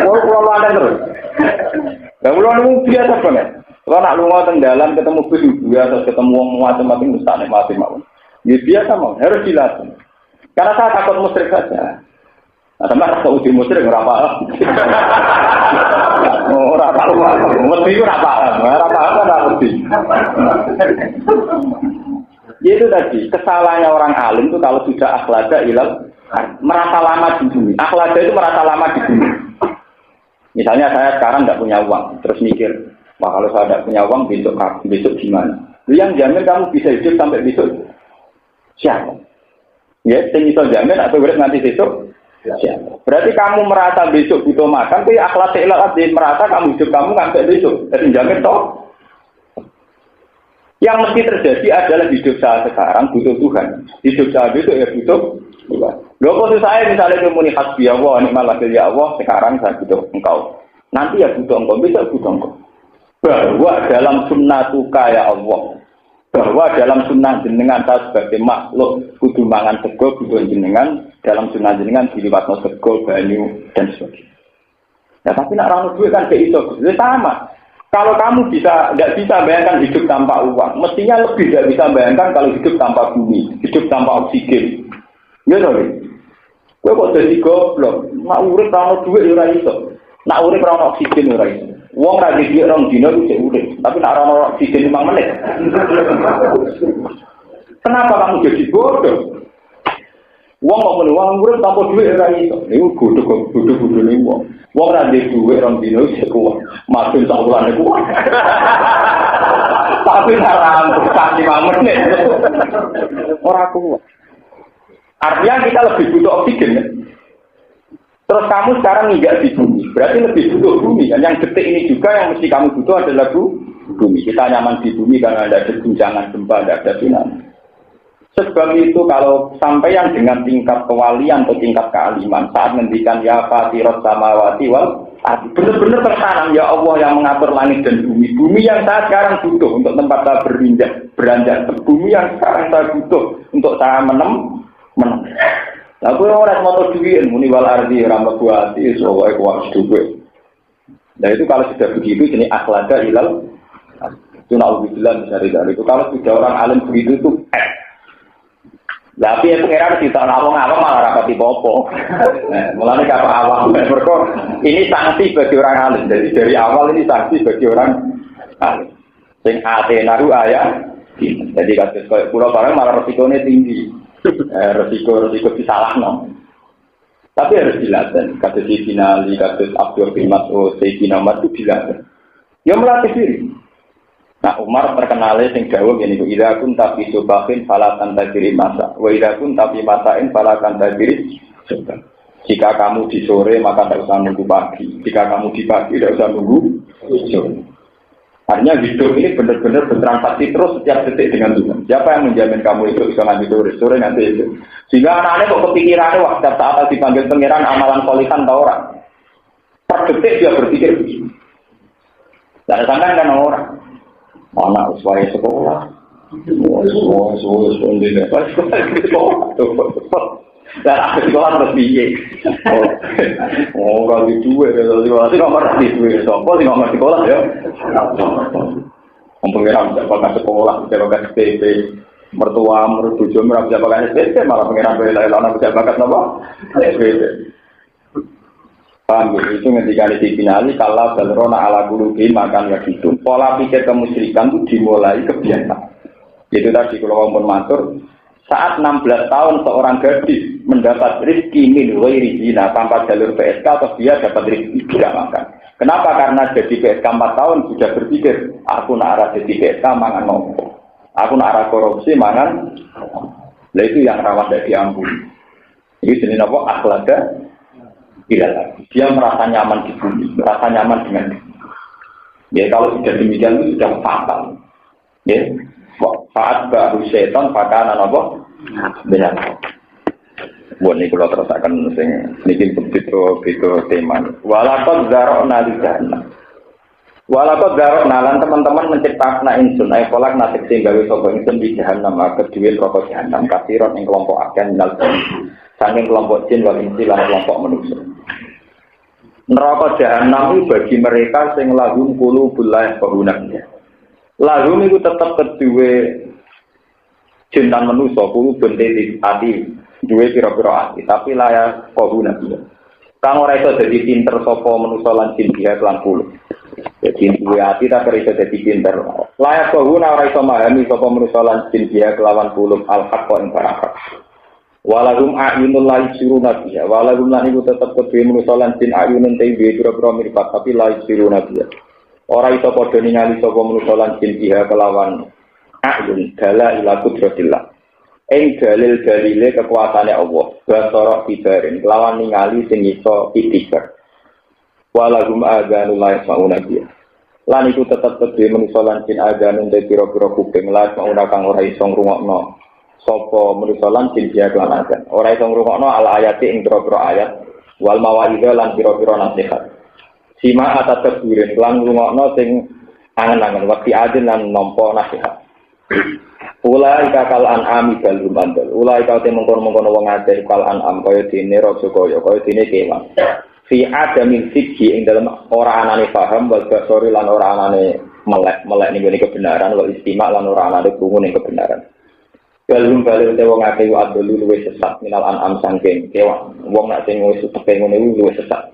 Pulau latih terus. Dan pulau nunggu biasa banget. Kalau nak lunga tenggelam ketemu bis biasa, ketemu orang macam-macam mustahil mati mau. Biasa mau, harus dilatih. Karena saya takut musyrik saja. Nah, sama rasa uji musyrik nggak paham. Nggak paham. Mesti itu nggak paham. Nggak paham kan nggak mesti. Itu tadi kesalahannya orang alim itu kalau sudah akhlada ilal merasa lama di bumi. Akhlada itu merasa lama di bumi. Misalnya saya sekarang nggak punya uang, terus mikir, wah kalau saya nggak punya uang besok gimana? Yang jamin kamu bisa hidup sampai besok siapa? Ya, sing iso jamin atau urip nanti besok. Ya. Berarti kamu merasa besok butuh makan, tapi akhlak ilal abdi merasa kamu hidup kamu sampai besok. Jadi jamin toh. Yang mesti terjadi adalah hidup saya sekarang butuh Tuhan. Hidup saya besok ya butuh Tuhan. Loh kok saya misalnya muni hasbi Allah, nikmat lagi ya Allah, sekarang saya butuh engkau. Nanti ya butuh engkau, besok butuh engkau. Bahwa dalam sunnatuka ya Allah. Bahwa dalam sunnah jenengan tak sebagai makhluk kudu mangan sego kudu jenengan dalam sunnah jenengan diliwatno sego banyu dan sebagainya. Ya tapi nak rano duit kan kayak itu sama. Kalau kamu nggak bisa bayangkan hidup tanpa uang, mestinya lebih tidak bisa bayangkan kalau hidup tanpa bumi, hidup tanpa oksigen. Ya sorry. Gue kok jadi goblok. Nak urip rano duit ora iso. Nak urip rano oksigen ora iso. Wong ra dadi orang dino itu urip, tapi nak ora oksigen 5 menit. Kenapa kamu jadi bodoh? Wong kok muni wong urip tanpa duit ora iso. Niku bodoh ne wong. Wong ra dadi duit orang dino itu kuat. Makin sakulane kuat. Tapi haram tak 5 menit. Ora kuat. Artinya kita lebih butuh oksigen ya. Terus kamu sekarang nggak di bumi, berarti lebih butuh bumi kan? Yang detik ini juga yang mesti kamu butuh adalah bumi. bumi. Kita nyaman di bumi karena tidak ada guncangan gempa, tidak ada tsunami. Sebab itu kalau sampaian dengan tingkat kewalian atau tingkat kealiman saat ngendikan ya fatirot samawati wal benar-benar tertanam ya Allah yang mengatur langit dan bumi. Bumi yang saya sekarang butuh untuk tempat saya beranjak. Bumi yang sekarang saya butuh untuk saya menang. Aku orang motor duit muni wal ardi ramah buati soalnya kuat duit. Nah itu kalau sudah begitu jenis akhlada ilal itu naudzubillah dari itu kalau sudah orang alim begitu itu tapi itu kira kita ngawang-ngawang malah rapati popo. Mulanya kata awam, ini sanksi bagi orang alim. Jadi dari awal ini sanksi bagi orang alim. Sing atenaru ayah. Jadi kasus pulau barang malah resikonya tinggi. Resiko disalahkan. Tapi harus dilatih. Kasus di finali, kasus Abdul bin Mas'ud, Sayyidina Umar itu dilatih. Ya melatih diri. Nah Umar terkenalnya sing dawuh ngene iku ida kun tapi subahin falatan tadiri masa wa ida kun tapi masain falatan tadiri sudah. Jika kamu di sore maka tidak usah nunggu pagi, jika kamu di pagi tidak usah nunggu sore. Artinya hidup ini benar-benar bertransaksi terus setiap detik dengan Tuhan. Siapa yang menjamin kamu itu bisa nanti sore nanti itu. Sehingga anak-anak kok kepikirannya waktu saat dipanggil pangeran amalan solihan atau orang per detik dia berpikir begini. Dan sampai kan orang anak usia sekolah, dan aku sekolah terus biye. Kalau di dua, kalau nomor di dua, sopo di nomor sekolah ya. Pengiran bisa pakai sekolah, bisa pakai SPP, mertua, mertuju, bisa pakai SPP, malah pengiran bela-bela bisa pakai apa? SPP. Paham itu ketika di finali kalau balrona ala gulubi makan gitu. Pola pikir kemusyrikan itu dimulai kebiasaan. Itu tadi kalau ngomong matur saat 16 tahun seorang gadis mendapat rezeki min ghairi zina tanpa jalur PSK atau dia dapat rezeki tidak makan. Kenapa? Karena jadi PSK 4 tahun sudah berpikir aku nak arah jadi PSK mangan nopo. Aku nak arah korupsi mangan. Nah itu yang rawan dari diampuni. Ini jenis apa? Akhlada. Tidak lagi. Dia merasa nyaman di bumi, merasa nyaman dengan diri. Ya kalau sudah demikian itu sudah fatal. Ya, saat baru setan pakanan apa? Benar. Buat ini kalau terus akan bikin begitu tema. Walakot zarokna di jahannam. Walakot zarokna lan teman-teman menciptakan insun. Kolak nasib sehingga wisoko insun di jahannam. Kedua rokok jahannam. Kasiron yang kelompok akan nal. Saking kelompok jin wal insi lan kelompok manusia. Neraka jahanam itu bagi mereka sing lahum qulubul la yafqahuna. Lahum itu tetap kedua jin lan manusia qulubun ati duwe pira-pira ati tapi la yafqahuna. Kang ora iso dadi pinter sapa manusia lan jin dia lan kulo. Jadi duwe ati tak iso dadi pinter. La yafqahuna ora iso memahami sapa manusia lan jin dia kelawan kulo al-haqqa ing baraka. Walahum a'yunul la yusiruna biha walahum lan iku tetep kedue manusa lan jin a'yunun te biro-biro mirpat tapi la yusiruna biha ora iso padha ningali sapa manusa lan jin biha kelawan a'yun dala ila qudratillah ing dalil-dalile kekuasaane Allah basara tibarin kelawan ningali sing iso itibar walahum adzanul la yasmauna biha lan iku tetep kedue manusa lan jin adzanun te biro-biro kuping la yasmauna kang ora iso ngrungokno sopo manusa lan jin dia kelan azan. Ora iso ngrungokno ala ayati ing pira-pira ayat wal mawaidha lan pira-pira nasihat. Sima atateburin lan ngrungokno sing angen-angen waktu adil lan nampa nasihat. Ulai kal an'am bal rumandal. Ulai kau te mengkon-mengkon wong akeh kal an'am kaya dene raja kaya dene kewan. Fi adamin siji ing dalem ora anane paham wal basori lan ora anane melek ning kebenaran wal istimak lan ora anane krungu ning kebenaran. Galung balik te wong akeh yo adolu luwih sesat minal an'am sangking kewan. Wong nek sing wis tepe ngene iku luwih sesat.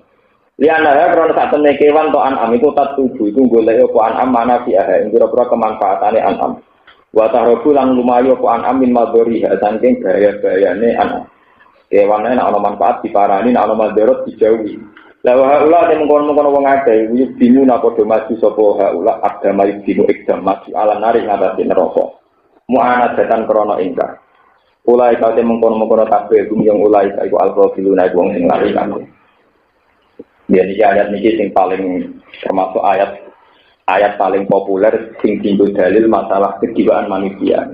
Liana ya krono sak temne kewan to an'am iku tak tuju iku golek apa an'am mana fi aha ing pira-pira kemanfaatane an'am. Wa tahrobu lan lumayu apa an'am min madhariha sangking bahaya-bahayane an'am. Kewane nek ana manfaat diparani nek ana madharat dijauhi. La wa haula den mengkon-mengkon wong akeh iki bimu napa do maju sapa haula agama iki ikdam maju ala nari ngatasi neraka. Mu'anat datan krono ingkar. Ulai kau te mengkono-mengkono takbir yang ulai iku al-ghafiluna iku wong sing lali kabeh. Biyen iki ayat niki sing paling termasuk ayat ayat paling populer sing dienggo dalil masalah kejiwaan manusia.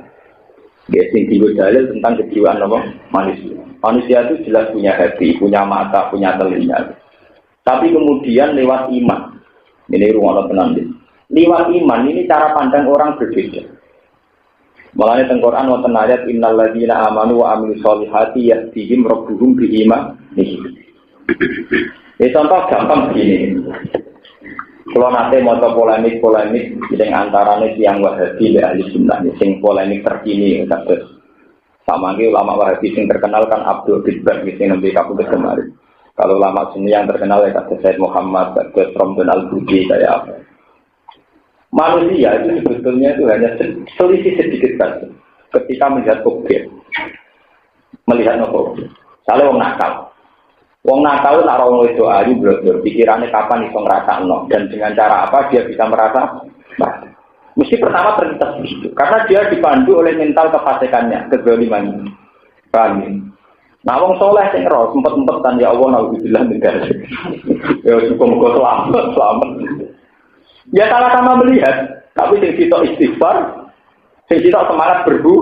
Ya, sing dienggo dalil tentang kejiwaan apa? Manusia. Manusia itu jelas punya hati, punya mata, punya telinga. Tapi kemudian lewat iman. Ini ruang tenan. Lewat iman ini cara pandang orang berbeda. Makanya teng Quran wonten ayat innal ladzina amanu wa amilus solihati yahdihim rabbuhum bi imanihim. Ini contoh gampang begini. Kalau nanti mau polemik yang antaranya yang Wahabi dan ahli sunnah, yang polemik terkini, sama lagi ulama Wahabi yang terkenal kan Abdul Bidbah, yang nanti kamu kemarin. Kalau ulama sunni yang terkenal ya kata Said Muhammad, kata Romdan Al-Budi kayak apa. Manusia itu sebetulnya itu hanya selisih sedikit saja ketika melihat objek, melihat objek. Kalau orang nakal. Wong nakal nak ora wong itu ayu blodor, pikirannya kapan iso ngrasakno dan dengan cara apa dia bisa merasa. Nah, mesti pertama terlintas begitu, karena dia dipandu oleh mental kefasikannya, kezalimannya. Paham ya? Nah, wong soleh sing ro sempet-sempetan ya Allah naudzubillah min dzalik. Ya muga selamat. Ya sama-sama melihat, tapi sing sitok istighfar, sing sitok semangat berbu.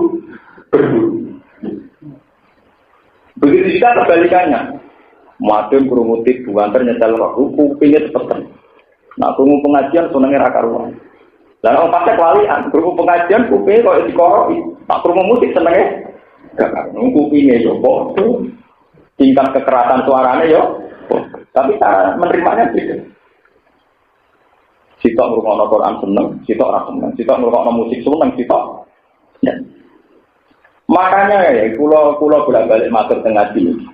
Begitu juga kebalikannya. Madem kurumutik buantar nyetel roh, kupingnya seperti. Nah, kumu pengajian senengnya raka ruang. Dan orang pasek walian, kumu pengajian kupingnya kalau dikoroi. Nah, kumu musik senengnya, gak kupingnya yopo. Tingkat kekerasan suaranya yo. Tapi cara menerimanya beda. Sitok ngurungokno Quran seneng, sitok ora seneng. Sitok ngurungokno musik seneng, sitok. Ya. Makanya ya, kulo bolak-balik matur tengah sini.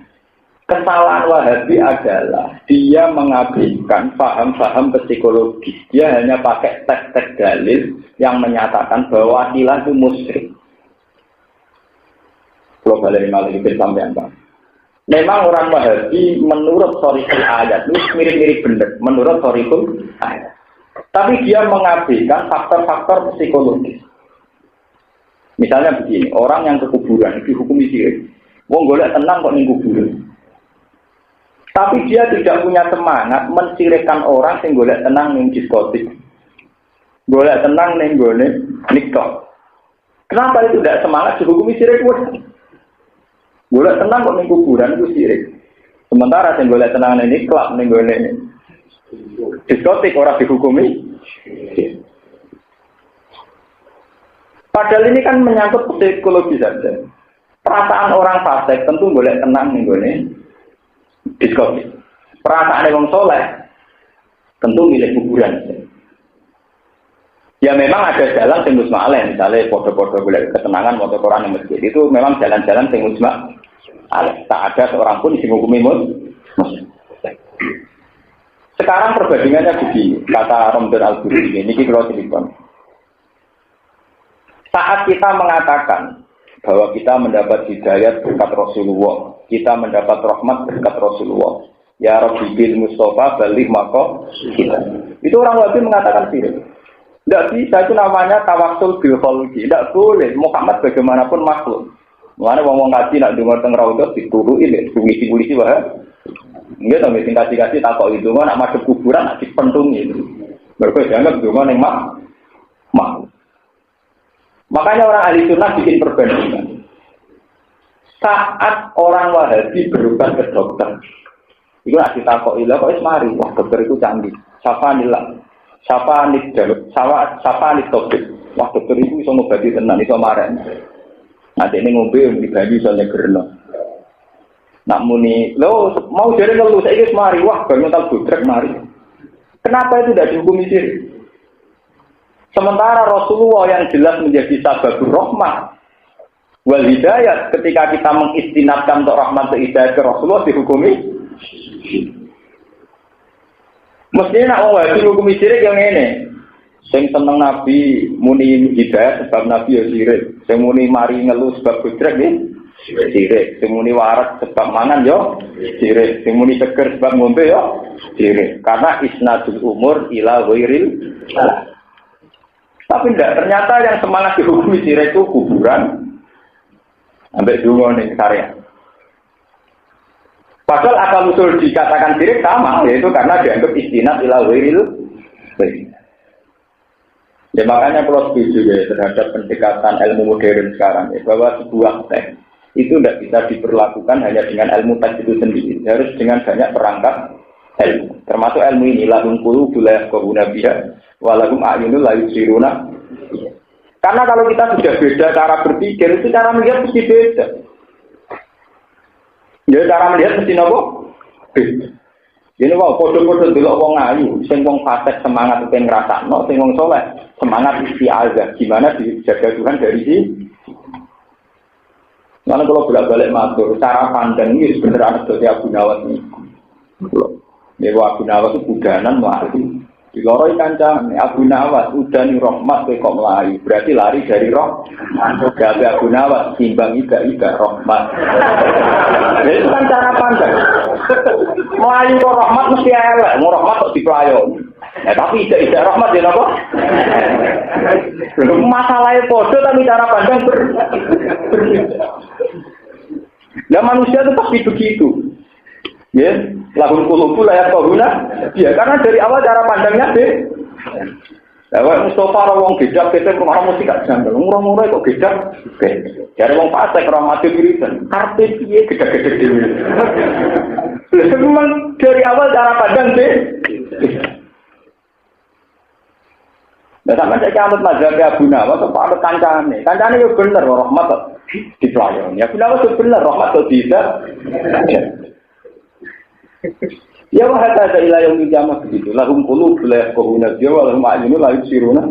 Kesalahan Wahabi adalah dia mengabaikan paham-paham psikologis. Dia hanya pakai teks-teks dalil yang menyatakan bahwa ilah itu musyrik. Kalau balik malah itu sampai apa? Memang orang Wahabi menurut sorikul ayat itu mirip-mirip benar. Menurut sorikul ayat. Tapi dia mengabaikan faktor-faktor psikologis. Misalnya begini, orang yang ke kuburan dihukumi syirik. Wong golek tenang kok ning kuburan. Tapi dia tidak punya semangat mensirikkan orang yang golek tenang ning diskotik. Golek tenang ning gone nikah. Kenapa itu tidak semangat dihukumi syirik? Golek tenang kok ning kuburan itu syirik. Sementara sing golek tenang ning klub ning gone diskotik ora dihukumi. Padahal ini kan menyangkut psikologi saja. Perasaan orang fasik tentu golek tenang ning gone diskotik. Perasaan wong soleh tentu milih kuburan. Ya memang ada jalan sing musma'aleh, misalnya foto-foto boleh ketenangan foto Quran yang masjid itu memang jalan-jalan sing musma'aleh. Tak ada seorang pun sing hukumi muslim. Sekarang perbandingannya begini, kata Romdan Al-Budi ini kalau cerita. Saat kita mengatakan bahwa kita mendapat hidayat berkat Rasulullah, kita mendapat rahmat berkat Rasulullah. Ya Rabbi bil Mustafa balik maka kita. Itu orang Wahabi mengatakan sirik. Tidak bisa, itu namanya tawassul bil khalqi. Tidak boleh. Muhammad bagaimanapun makhluk. Mulane wong-wong ngaji nak dengar teng raudhah dituruki nek polisi wae. Nggih to mesti kasih takok itu nak madhep kuburan nak dipentungi. Mergo dianggap donga ning makhluk. Makanya orang ahli sunnah bikin perbandingan. Saat orang Wahabi berobat ke dokter, itu nak ditakoki lha kok wis mari, wah dokter itu canggih. Safanillah. Safanit topik. Wah dokter itu iso ngobati tenan, iso marah. Nanti ini ngombe dibagi iso nyegerno. Nak muni, lo mau jare ngelu saiki wis mari, wah bangun tal budrek mari. Kenapa itu tidak dihukumi syirik? Sementara Rasulullah yang jelas menjadi sababur rahmah wal hidayat ketika kita mengistinadkan untuk rahmat dan hidayat ke Rasulullah dihukumi. Mestinya nak orang dihukumi syirik yang ini. Sing seneng Nabi muni hidayat sebab Nabi ya syirik. Sing muni mari ngelu sebab budrek nggih syirik. Sing muni waras sebab mangan yo syirik. Sing muni seger sebab ngombe yo syirik. Karena isnadul umur ila ghairil salah. Tapi tidak, ternyata yang semangat dihukumi syirik itu kuburan sampai dungo ning karya. Padahal asal usul dikatakan syirik sama, yaitu karena dianggap istinad ila ghairil. Ya makanya kalau setuju ya terhadap pendekatan ilmu modern sekarang ya, bahwa sebuah teks itu tidak bisa diperlakukan hanya dengan ilmu teks itu sendiri, harus dengan banyak perangkat ilmu. Termasuk ilmu ini lahum qulubun la yafqahuna biha wa lahum a'yunun la yubsiruna. Karena kalau kita sudah beda cara berpikir, itu cara melihat mesti beda. Ya cara melihat mesti apa? Beda. Ini wong padha-padha delok wong ayu, sing wong fasik semangat pengen ngrasakno, sing wong saleh semangat isti'adzah. Gimana dijaga Tuhan dari sini? Karena kalau bolak-balik matur, cara pandang ini sebenarnya ada dari Abu Nawas ini. Ini Abu Nawas itu budanan melayu. Di loroi kancang, Abu Nawas udah nih rahmat kok melayu. Berarti lari dari roh. Jadi Abu Nawas timbang ika rahmat. Jadi itu kan cara pandang. Melayu kok rahmat mesti elek, mau rahmat kok dipelayo. Ya tapi tidak rahmat ya apa? Masalahnya podo tapi cara pandang berbeda. Nah manusia itu pasti begitu. Ya, lahum qulubun la yafqahuna. Ya karena dari awal cara pandangnya deh. Lah Mustafa wong gedak-gedak kemana mesti gak janggal. Murah-murah kok gedak. Dari wong fasik rahmat wiridan. Karpe piye gedak-gedak dhewe. Memang dari awal cara pandang deh. Nah, sama saya kiamat mazhab Abu Nawas, apa ada kancane? Kancane itu bener, rahmat di pelayan. Ya Abu Nawas itu bener, rahmat itu tidak. Ya wahai ada ilayah yang begitu. Lahum qulubun la yafqahuna biha wa lahum a'yunun la yubsiruna.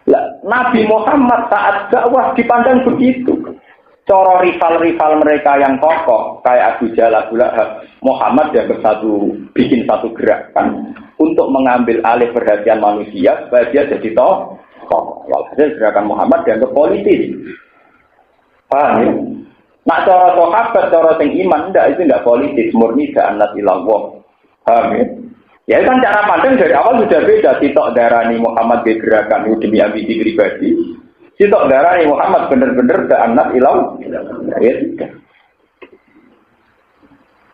Lah Nabi Muhammad saat dakwah dipandang begitu. Cara rival-rival mereka yang kokoh kayak Abu Jahal, Abu Lahab, Muhammad yang bikin satu gerakan untuk mengambil alih perhatian manusia supaya dia jadi tokoh. Walhasil gerakan Muhammad dianggap politis. Paham ya? Nak cara sahabat, cara sing iman itu enggak politis, murni da'anat ilallah. Paham ya? Ya kan cara pandang dari awal sudah beda. Sitok darani Muhammad di gerakan demi ambisi pribadi. Sitok darani Muhammad benar-benar da'anat ilallah. Ya tidak.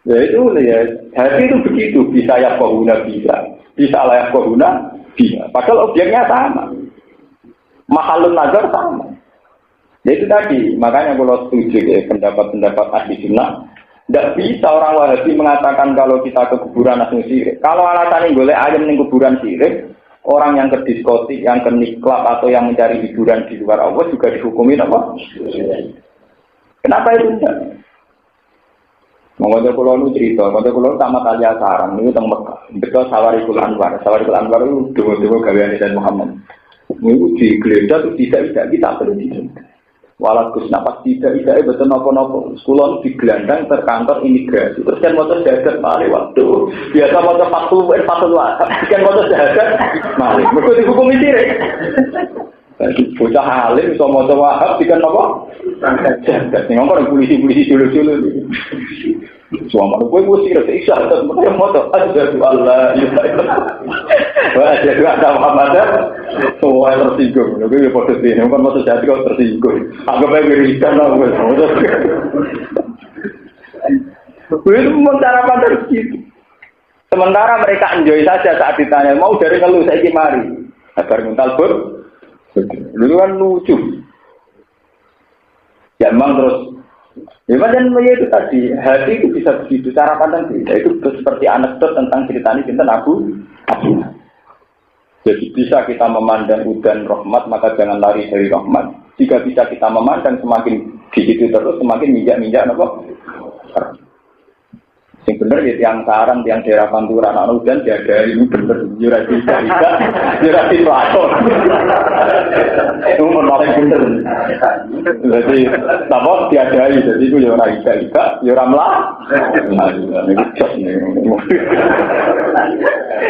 Ya itu ya, hati itu begitu, bisa yafqahuna bisa layak kohuna, bisa. Padahal objeknya sama, mahalun nazar sama. Ya itu tadi, makanya kalau setuju ya, pendapat-pendapat ahli sunnah, tidak bisa orang Wahabi mengatakan kalau kita ke kuburan langsung sirik. Kalau alasannya boleh ayam di kuburan sirik, orang yang ke diskotik, yang ke niklab atau yang mencari hiburan di luar Allah juga dihukumin apa? Kenapa itu tidak? Mengapa kalau lu cerita, kalau kalau sama kali sarang itu tentang Mekah, betul Sawarikul Anwar itu dua gawean dan Muhammad. Itu digeledah itu tidak kita perlu tidak. Walau Gus napas tidak betul nopo. Sekolah digelandang terkantor imigrasi. Terus kan motor jahat malih waktu biasa motor patul lah. Kan motor jahat malih. Mereka dihukum sirik. Bocah alim iso maca Wahab dikan apa? Jagat. Ning ngomong polisi dulu. Suamane kowe wis iso terus moto aja Allah ya. Wah, jadi ada Muhammad. Semua tersinggung. Lho kowe foto dene kan moto jadi kok tersinggung. Anggap ae wiridan lah wis. Kowe cara pandang gitu. Sementara mereka enjoy saja saat ditanya mau dari ngeluh saiki mari. Agar mental bur. Lu kan lucu. Ya memang terus. Ya macam itu tadi. Hati itu bisa begitu. Cara pandang beda. Itu seperti anekdot tentang ceritanya tentang Abu. Jadi bisa kita memandang udan rahmat, maka jangan lari dari rahmat. Jika bisa kita memandang semakin di situ terus, semakin minjak apa? Yang benar ya yang sarang, yang daerah Pantura, anak udan jaga ini benar jurasi pelakon. Itu menarik benar. Jadi apa diadai, jadi itu ya orang ika, ya orang lah.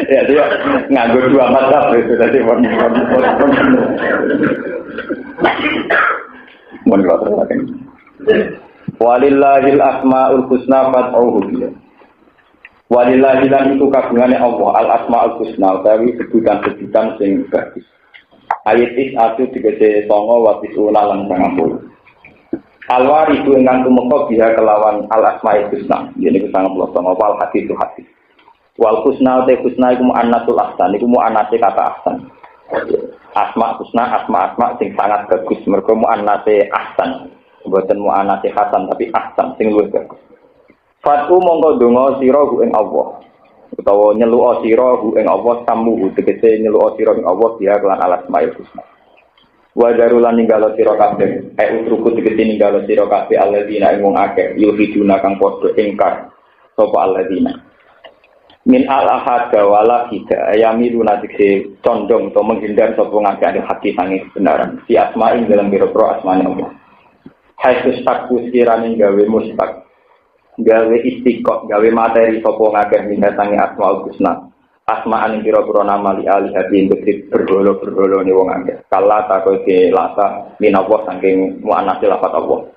Ya dia nganggur dua mata itu tadi walillahil asmaul husna fad'uhu biha. Walillahi lan iku kagungane Allah al asmaul husna utawi sebutan-sebutan sing bagus. Ayat is atu digese 9 wa tisuna lan 90. Alwaridu ingkang tumeka biha kelawan al asmaul husna. Yen iku 99 wal hadis itu hadis. Wal husna te husna iku mu'annatul ahsan iku mu'annate kata ahsan. Asma husna, asma sing sangat bagus. Mergo muannatse ahsan. Mboten muannatse hasan tapi ahsan sing luwih bagus. Fatu mongko donga sira ing Allah. Utawa nyeluk sira ing Allah samu tegese nyeluk sira ing Allah dia kelan alasmaul husna. Wa darulan ninggalo sira kabeh utruku tegese ninggalo sira kabeh alladzina ing wong akeh yuhiduna kang padha ingkar sapa alladzina min al-ahad wala hida ayamilu nadikse condong atau menghindar sapa ngakeh ada hati sange kebenaran si asma ing dalam biro-biro asmane Allah haitsu takku sekirane gawe mustak gawe istiqomah gawe materi sapa ngakeh mindatangi asmaul husna asma'an ing biro-biro nama li alihati berholo-berholo ne wong akeh kala takoke lasa minawa saking muannats lafat Allah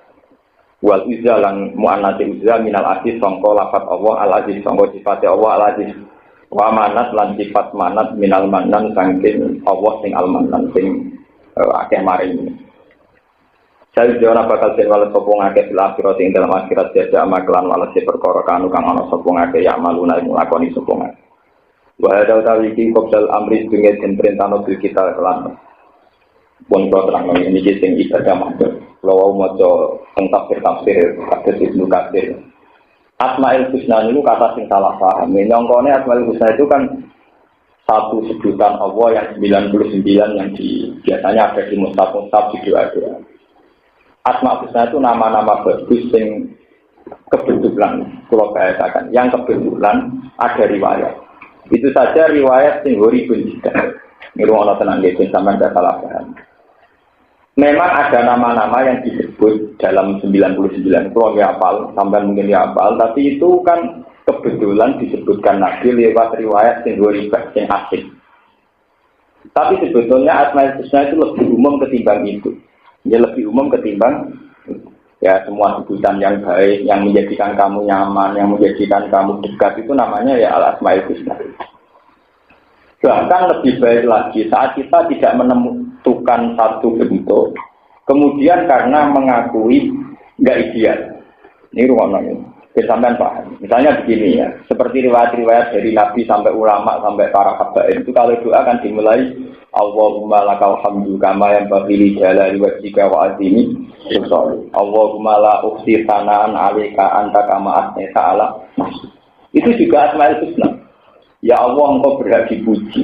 wal izza lan muannats izza minal aziz sangka lafat Allah al aziz sangka sifat Allah al aziz wa manat lan sifat manat minal manan saking Allah sing al manan sing akeh maring saya jawab bakal wala sapa ngakeh fil akhirat ing dalam akhirat jaza maklan wala se perkara kanu kang ana sapa ngakeh ya maluna ing lakoni sapa ngakeh wa ada utawi iki kopsal amri dunya den perintahno kita kelan pun terang ini sing ibadah maksud kalau maca tafsir hadis Ibnu Katsir Asmaul Husna itu kata sing salah paham nyongkone Asmaul Husna itu kan satu sebutan Allah yang 99 yang biasanya ada di mushaf di doa-doa Asmaul Husna itu nama-nama bagus sing kebetulan kalau bahasakan yang kebetulan ada riwayat itu saja riwayat sing horibun tidak ini rumah tenang gitu sampai tidak salah paham. Memang ada nama-nama yang disebut dalam 99 kalau nggak hafal, sampai mungkin nggak hafal, tapi itu kan kebetulan disebutkan Nabi lewat riwayat yang riwayat yang asing. Tapi sebetulnya Asmaul Husna itu lebih umum ketimbang itu. Dia lebih umum ketimbang ya semua sebutan yang baik, yang menjadikan kamu nyaman, yang menjadikan kamu dekat itu namanya ya Al-Asmaul Husna. Bahkan lebih baik lagi saat kita tidak menentukan satu bentuk, kemudian karena mengakui nggak ideal. Ini ruangnya, sampean paham. Misalnya begini ya, seperti riwayat-riwayat dari Nabi sampai ulama sampai para habaib itu kalau doa kan dimulai Allahumma lakal hamdu kama yang bagi jalali wajhika wa azimi sultani. Allahumma la ukhsi sanaan alika anta kama asnita ala. Itu juga Asmaul Husna. Ya Allah, engkau berhak dipuji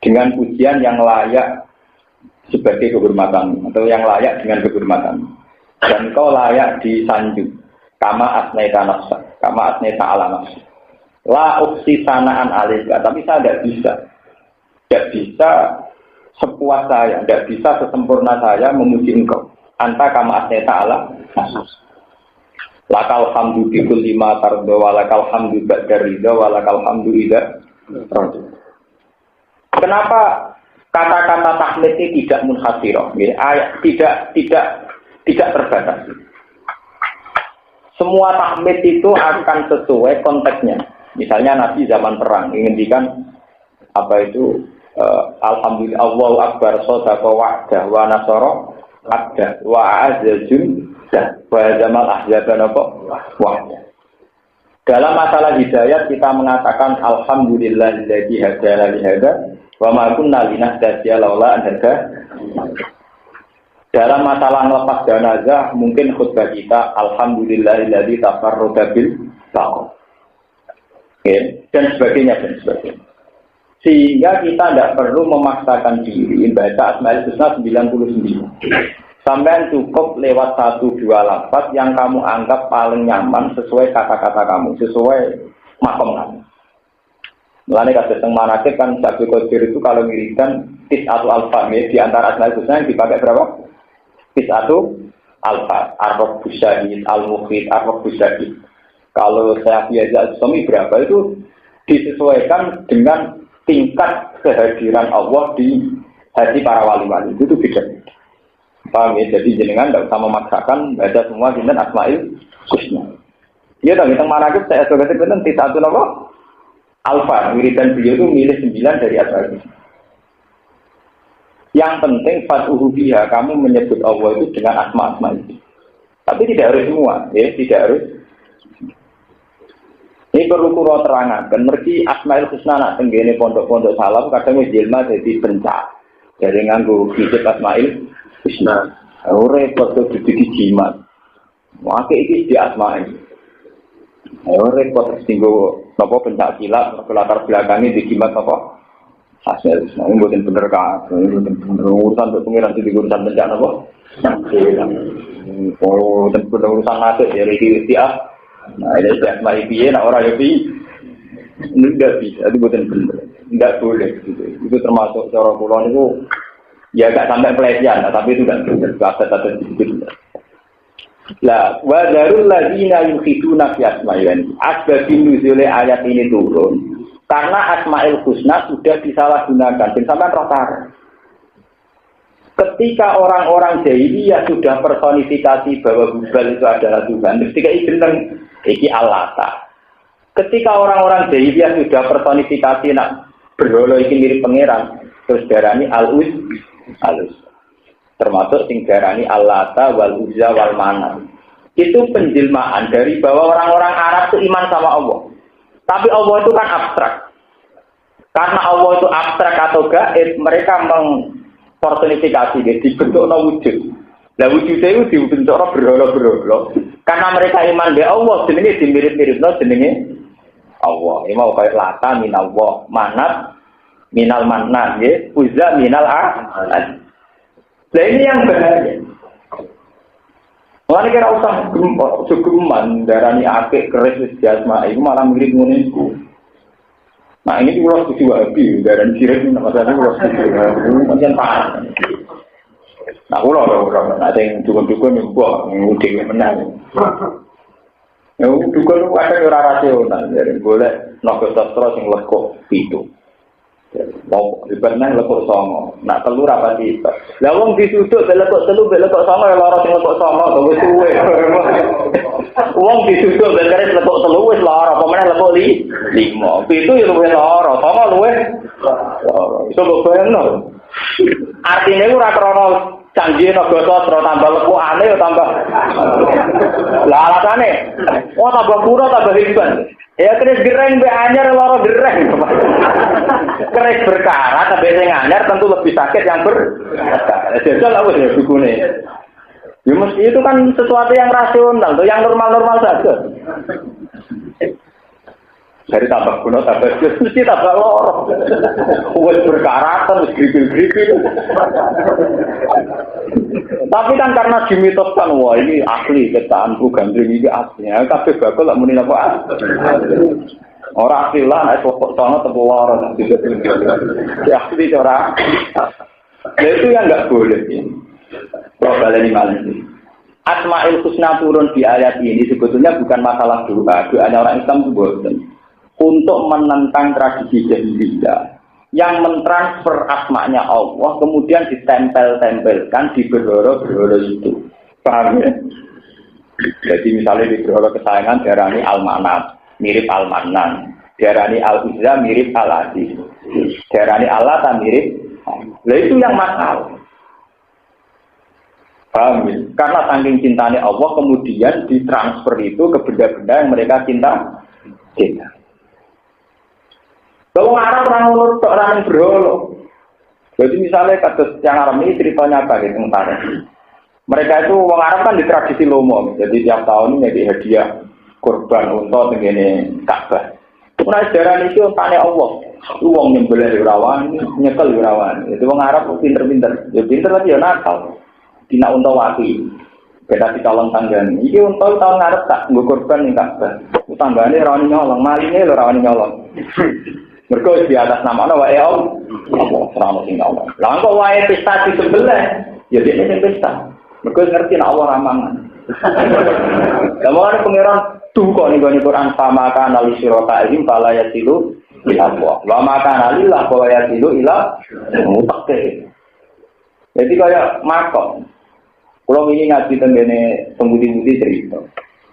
dengan pujian yang layak sebagai kehormatan atau yang layak dengan kehormatan dan engkau layak disanjung kama asnaita nafsa kama asnaita ala nafsa la uksi sanaan alika tapi saya tidak bisa sepuas saya tidak bisa sesempurna saya memuji engkau anta kama asnaita ala nafsa lakal hamdu bikul lima tardo walakal hamdu ba'da ridha walakal hamdu idza radha. Kenapa kata-kata tahmid ini tidak munhasirah, tidak terbatas. Semua tahmid itu akan sesuai konteksnya. Misalnya Nabi zaman perang menginginkan apa itu alhamdulillah Allahu akbar shadaqa wa'dah wa nasara abda wa a'azzal wa jamal ahzaban apa wahda. Dalam masalah hidayat kita mengatakan alhamdulillahilladzi hadana li hadza wa ma kunna linahtadiya laula an hadana. Dalam masalah melepas jenazah mungkin khutbah kita alhamdulillahilladzi tafarrada bil taqwa. Dan sebagainya dan sebagainya. Sehingga kita tidak perlu memaksakan diri baca Asmaul Husna 99. Sampai cukup lewat 1-2 lafaz yang kamu anggap paling nyaman sesuai kata-kata kamu, sesuai makom kamu. Mulane kasus yang manakib kan Syekh Qadir itu kalau wiridan tis'atu alfa di antara Asmaul Husna yang dipakai berapa? Tis'atu alfa, ar-rabb syahid, al-mukhid, ar-rabb syahid. Kalau saya biasa suami berapa itu disesuaikan dengan tingkat kehadiran Allah di hati para wali-wali itu beda. Paham ya? Jadi jenengan tidak usah memaksakan baca semua jenengan Asmaul Husna. Iya dong, kita manakib saya sebagai jenengan tis'atu apa? Alfa, wiridan beliau itu milih 9 dari Asmaul Husna. Yang penting fatuhu biha, kamu menyebut Allah itu dengan asma-asma itu. Tapi tidak harus semua, ya, tidak harus. Ini perlu kula terangaken, mergi Asmaul Husna nak tenggene pondok-pondok salaf kadang wis jilma dadi pencak. Jadi nganggo fisik Asmaul Husna. Ora repot kudu dijimat. Wae iki di Asmaul. Ora repot tinggo napa pencak silat latar belakangnya dijimat apa? Asmaul Husna. Ini mboten bener kabeh, mboten bener urusan pengiran di urusan pencak napa? Oh, dan urusan masuk dari dia. Nah, ini saya mari piye nak ora yo piye. Enggak bisa, itu bukan benar. Enggak boleh gitu. Itu termasuk cara kula niku ya enggak sampai pelecehan, tapi itu enggak benar. Kata-kata itu. Lah, wa darul ladina yukhiduna fi asma'il. Asbabun nuzul ayat ini turun karena Asmaul Husna sudah disalahgunakan. Dan sampai rotar. Ketika orang-orang jahiliyah sudah personifikasi bahwa Hubal itu adalah Tuhan, ketika iki Allata. Ketika orang-orang jahiliyah sudah personifikasi nak berhala iki mirip pangeran, terus darani Al-Uz, termasuk sing darani Allata wal Uzza wal Manat. Itu penjelmaan dari bahwa orang-orang Arab itu iman sama Allah. Tapi Allah itu kan abstrak. Karena Allah itu abstrak atau gaib, mereka personifikasi dia dibentuk wujud. Lah wujudnya itu dibentuk berhala-berhala. Karena mereka iman di Allah, jenenge dimirip-miripno jenenge Allah. Ini mau kayak Lata minallah, Manat minal Mannan, ya, Uzza minal Ahad. Lah ini yang bahaya. Mulane kira usah geman darani akeh keris wis jasma iku malah mirip ngene iku. Nah ini ulas kudu wabi, darani sirik nama saya ulas kudu macam parah. Nah ulah ada yang dukun-dukun yang buah, yang udah menang. Yang dukun itu ada yang rasional, jadi boleh naga sastra yang lekuk itu. Mau dibernang lekuk songo, nak telur apa sih? Lawang disudut lekuk telur, lekuk songo yang lorot yang lekuk songo, terus suwe. Uang disudut beres lekuk telur, wes lorot, pemenang lekuk lima. Itu yang luwe lorot, songo luwe. Itu berbeda. Artinya itu rakrono canggih naga sastra tambah lekukane ya tambah. Lah alasane, tambah pura tambah riban. Ya keris gereng be anyar lara gereng. Keris berkarat tapi sing anyar tentu lebih sakit yang berkarat. Jajal apa ya dukune. Ya mesti itu kan sesuatu yang rasional, yang normal-normal saja. Dari tambah kuno tambah mesti tambah loro. Wes berkaratan, wes gripil-gripil. Tapi kan karena dimitoskan, wah ini asli ketaanku gandring ini aslinya. Kabeh bakal lak muni apa? Ora asli lah, nek kok sono tepu loro. Ya asli ora. Itu yang enggak boleh. Baleni malah ini. Asmaul Husna turun di ayat ini sebetulnya bukan masalah doa. Doanya orang Islam itu bosan. Untuk menentang tradisi jahiliyah yang mentransfer asmanya Allah kemudian ditempel-tempelkan di berhala-berhala itu. Paham ya? Jadi misalnya di berhala kesayangan diarani Al-Manat, mirip Al-Mannan. Diarani Al-Uzza mirip Al-Aziz. Diarani Allah mirip. Nah itu yang masalah. Paham ya? Karena saking cintanya Allah kemudian ditransfer itu ke benda-benda yang mereka cinta. Kalau Arab orang yang berhala. Jadi misalnya kasus yang Arab ini ceritanya apa gitu sementara. Mereka itu orang Arab kan di tradisi lomo. Jadi tiap tahun ini jadi hadiah kurban untuk begini Ka'bah. Mulai sejarah itu tanya Allah. Uang nyembelih rawan, nyekel rawan. Itu orang Arab pinter-pinter. Ya pinter tapi ya nakal. Tina untuk wati. Beda di calon tanggan. Iki untuk tahun ngarep tak nggo kurban ning Ka'bah. Tanggane rawani nyolong, maline lho rawani nyolong. Mergo di atas nama ana wae Allah. Allah sing Allah. Lah kok wae pesta di sebelah, ya dene sing pesta. Mergo ngerti nek Allah ramangan. Kamane pangeran duka ning gone Quran sama kana li sirata izin fala yasilu ila Allah. Wa ma kana lillah wa yasilu ila mutaqqi. Jadi kaya makom. Kalau ini ngaji tentang pembudi-budi cerita,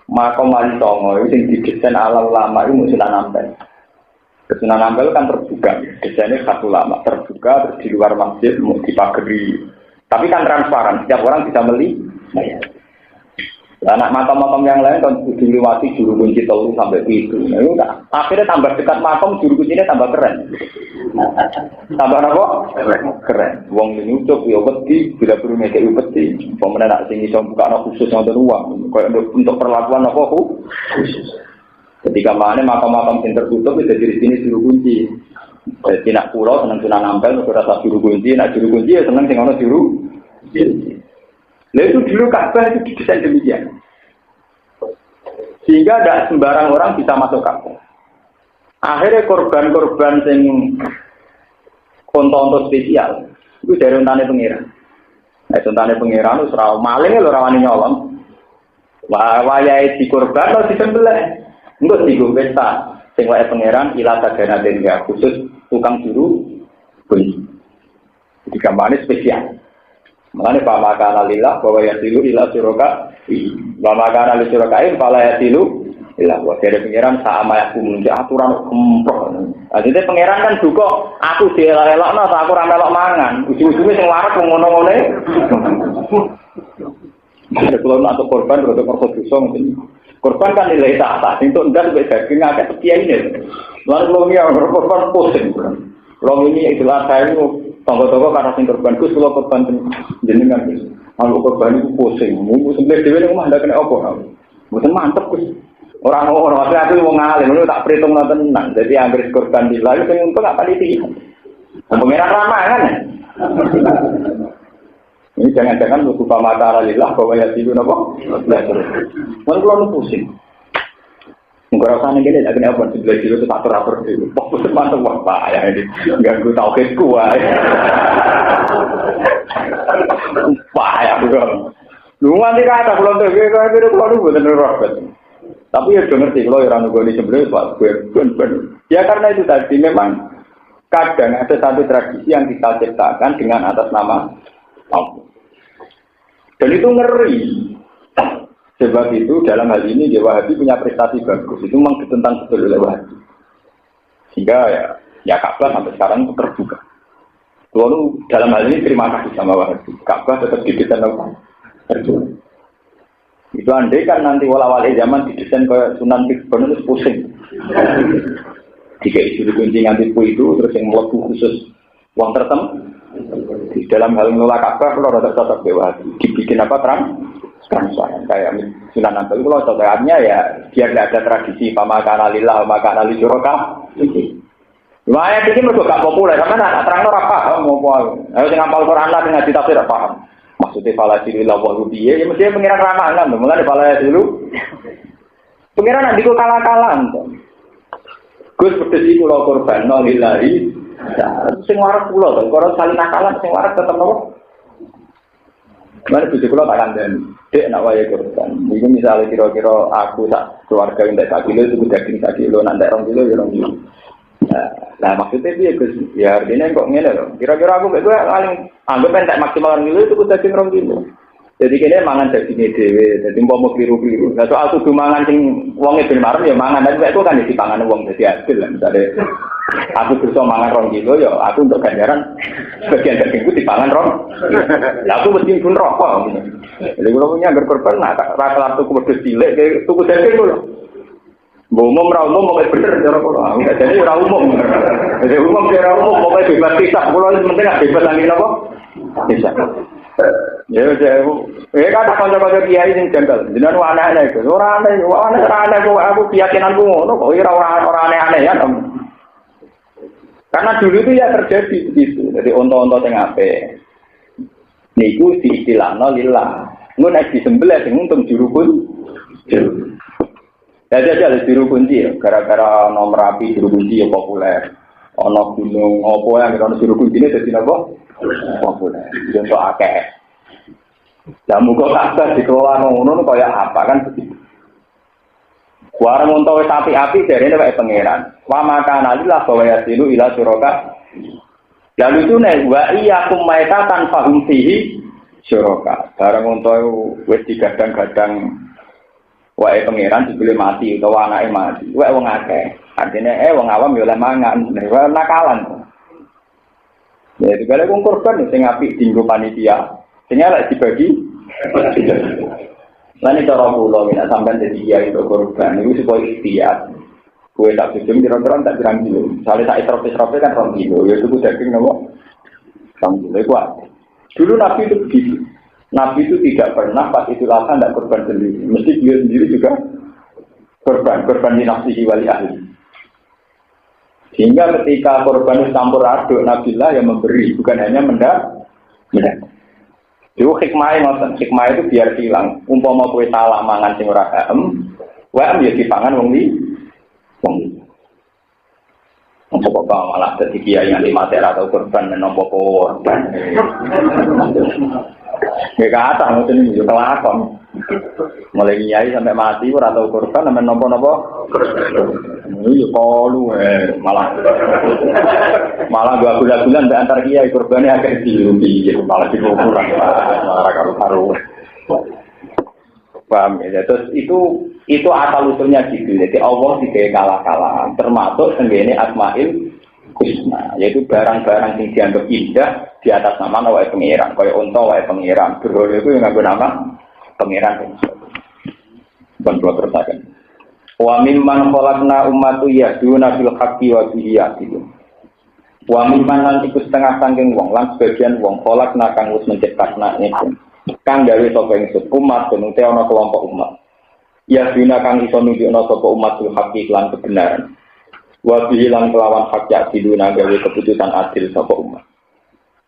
makom wali songo itu yang didesain ala ulama itu Sunan Ampel. Sunan Ampel kan terbuka, desainnya satu ulama terbuka terus di luar masjid mau dipagari. Tapi kan transparan, setiap orang bisa beli. Anak makam-makam yang lain kan dilewati juru kunci 3 sampai 7. Nah, akhirnya tambah dekat makam juru kuncinya tambah keren. Tambah apa? Keren. Wong ini ucap ya wedi, bila perlu ngekek wedi. Pemenang nak sing iso buka khusus nonton uang. Kayak untuk perlakuan apa khusus. Ketika mana makam-makam yang tertutup bisa di sini juru kunci. Jadi nak pulau senang Sunan Ampel, rasa juru kunci. Nak juru kunci ya senang sing ono juru kunci. Nah itu dulu Ka'bah itu didesain demikian. Sehingga tidak sembarang orang bisa masuk Ka'bah. Akhirnya korban-korban yang konto-konto spesial itu dari untane pengiran. Nah untane pengiran itu serau maling lho rawani nyolong. Wayahe di korban atau disembelih. Engko digo pesta sing wae pengiran ila sagana denga khusus tukang juru kunci. Jadi gambarnya spesial. Mengenai pamakana lillah bahwa yasilu ila syuraka pamakana li syurakain fala yasilu ila wa dari pengiran sama aku muncul aturan kemprok. Jadi pengiran kan juga aku dielak-elakno aku ora melok mangan ujung-ujunge sing waras ngono-ngone. Ada kalau atau korban atau korban dosa mungkin korban kan nilai tak untuk ndak sampai daging akeh kiai ini. Lalu kalau korban pusing. Kalau ini itulah saya tonggo-tonggo karena sing korban Gus kula korban jenengan Gus. Kalau korban itu pusing, mung sembelih dhewe ning omah ndak kena apa. Mboten mantep Gus. Ora ono aku wong alim, ngono tak perhitung tenan. Jadi anggere korban dilari sing untung gak pati. Pengiran ramah kan. Ini jangan-jangan lupa pamata lillah bahwa ya silu napa? Ya terus. Mun kula pusing. Enggak rasanya gini, lagi apa? Sebelah kilo itu atur-atur dulu. Fokus mantap wah ya ini ganggu tauhidku ya. Payah juga. Lu nanti kata pulang tuh, gue pulang dulu bener roket. Tapi ya ngerti kalau orang gue di sebelah pak gue ben. Ya karena itu tadi memang kadang ada satu tradisi yang kita ciptakan dengan atas nama Allah. Dan itu ngeri. Sebab itu dalam hal ini Wahabi punya prestasi bagus. Itu memang ditentang betul oleh Wahabi. Sehingga ya Ka'bah sampai sekarang itu terbuka. Lalu dalam hal ini terima kasih sama Wahabi. Ka'bah tetap didesain terbuka. Itu andai kan nanti wala-wali zaman didesain kayak Sunan Pikbon itu pusing. Jika isu kunci nganti itu terus yang melebu khusus uang tertentu. Di dalam hal mengelola Ka'bah kalau ada cocok Wahabi. Dibikin apa transparan kayak Sunan Ampel itu kalau contohnya ya biar tidak ada tradisi pamakana lillah pamakana li syuraka. Wah ya ini mergo gak populer karena terang ora paham mau ayo sing hafal Quran lah ngaji tafsir ora paham. Maksudnya faladilillah wa rubiye ya mesti pengiran ramalan mulane faladilillah. Pengiran nek diku kalah-kalahan to. Gus pedesi kula korban lillahi. Sing waras kula to, karo saling nakalan sing waras tetep nopo? Mari bisa kula tak kandhani. Dek nak wae korban. Iki misale kira-kira aku sak keluarga entek sak kilo itu daging sak kilo nak entek 2 kilo ya 2 kilo. Nah maksudnya piye Gus? Ya artinya kok ngene lho. Kira-kira aku mek kowe paling anggap entek maksimal 2 kilo itu daging 2 kilo. Jadi kene mangan daginge dhewe, dadi umpama kliru-kliru. Lah soal kudu mangan sing wonge ben marem ya mangan, tapi itu kan dipangan wong dadi adil lah. Misale aku bisa mangan 2 kilo ya aku untuk ganjaran bagian dagingku dipangan 2. Lah aku mesti pun rokok. Jadi kalau punya anggar korban nak rata-rata kudu cilik kayak tuku daging lho. Mbok umum ra umum kok bener cara kula. Jadi ora umum. Jadi umum ora umum kok bebas pisah. Kula penting bebas lagi napa? Pisah. Ya kan kanca-kanca kiai sing janggal. Jenengan aneh-aneh iku. Ora aneh kok aku keyakinanku ngono kok ora aneh-aneh ya. Karena dulu itu ya terjadi begitu. Jadi onto-onto sing apik. Niku diistilahno lillah. Ngono nek disembelih sing untung juru kunci. Jadi ada juru kunci ya, gara-gara nomor Merapi juru kunci ya populer. Ana gunung opo yang ana juru kuncine dadi napa? Populer. Contoh akeh. Lah muga kabeh dikelola ngono kaya apa kan begitu. Warung untuk sapi-api jarene wae pangeran. Wa makana lillah wa yasilu ila syuraka. Lalu itu nek wa iyyakum maitatan fahum fihi syuraka. Barang untuk wis digadang-gadang wae pangeran dibeli mati utawa anake mati. Wae wong akeh. Artine wong awam yo oleh mangan, nakalan. Ya digale wong korban sing apik dienggo panitia. Sing elek dibagi. Lain cara pulau minat sampai jadi kiai itu korban itu supaya ikhtiar. Kue tak jujur kira-kira tak gerang kilo. Soalnya tak isrof kan 2 kilo. Ya itu daging nopo 2 kilo kuat. Dulu Nabi itu begitu. Nabi itu tidak pernah pas itu lasa tidak korban sendiri. Mesti dia sendiri juga korban di nafsi wali ahli. Sehingga ketika korban itu campur aduk, Nabilah yang memberi, bukan hanya mendak. Itu hikmah itu biar hilang. Umpama kowe salah mangan sing ora waem ya dipangan wong li. Coba malah dadi kiai yang mati atau korban menompo korban. Ya kata ngoten iki yo kelakon. Mulai kiai sampai mati ora tau korban sampe nopo-nopo. Ini kalu malah 2 bulan mbek antar kiai korbane akeh dilupi malah dikurang malah karo-karo. Paham ya? Terus itu asal usulnya gitu. Jadi Allah digawe kalah-kalahan termasuk tenggene Asmaul Husna, yaitu barang-barang yang dianggap indah di atas nama wae pangeran, kaya unta wae pangeran, berhala itu yang nganggo nama pangeran. Kontrol terus. Wa mimman khalaqna ummatu yahduna bil haqqi wa bihi yahdun. Wa mimman lan iku setengah saking wong lan sebagian wong khalaqna kang wis menciptakna ingsun. Kang gawe sapa ingsun umat tenute ana kelompok umat. Yahduna kang iso nunjukna sapa umat bil haqqi lan kebenaran. Wa bihi lan kelawan hak yahduna gawe keputusan adil sapa umat.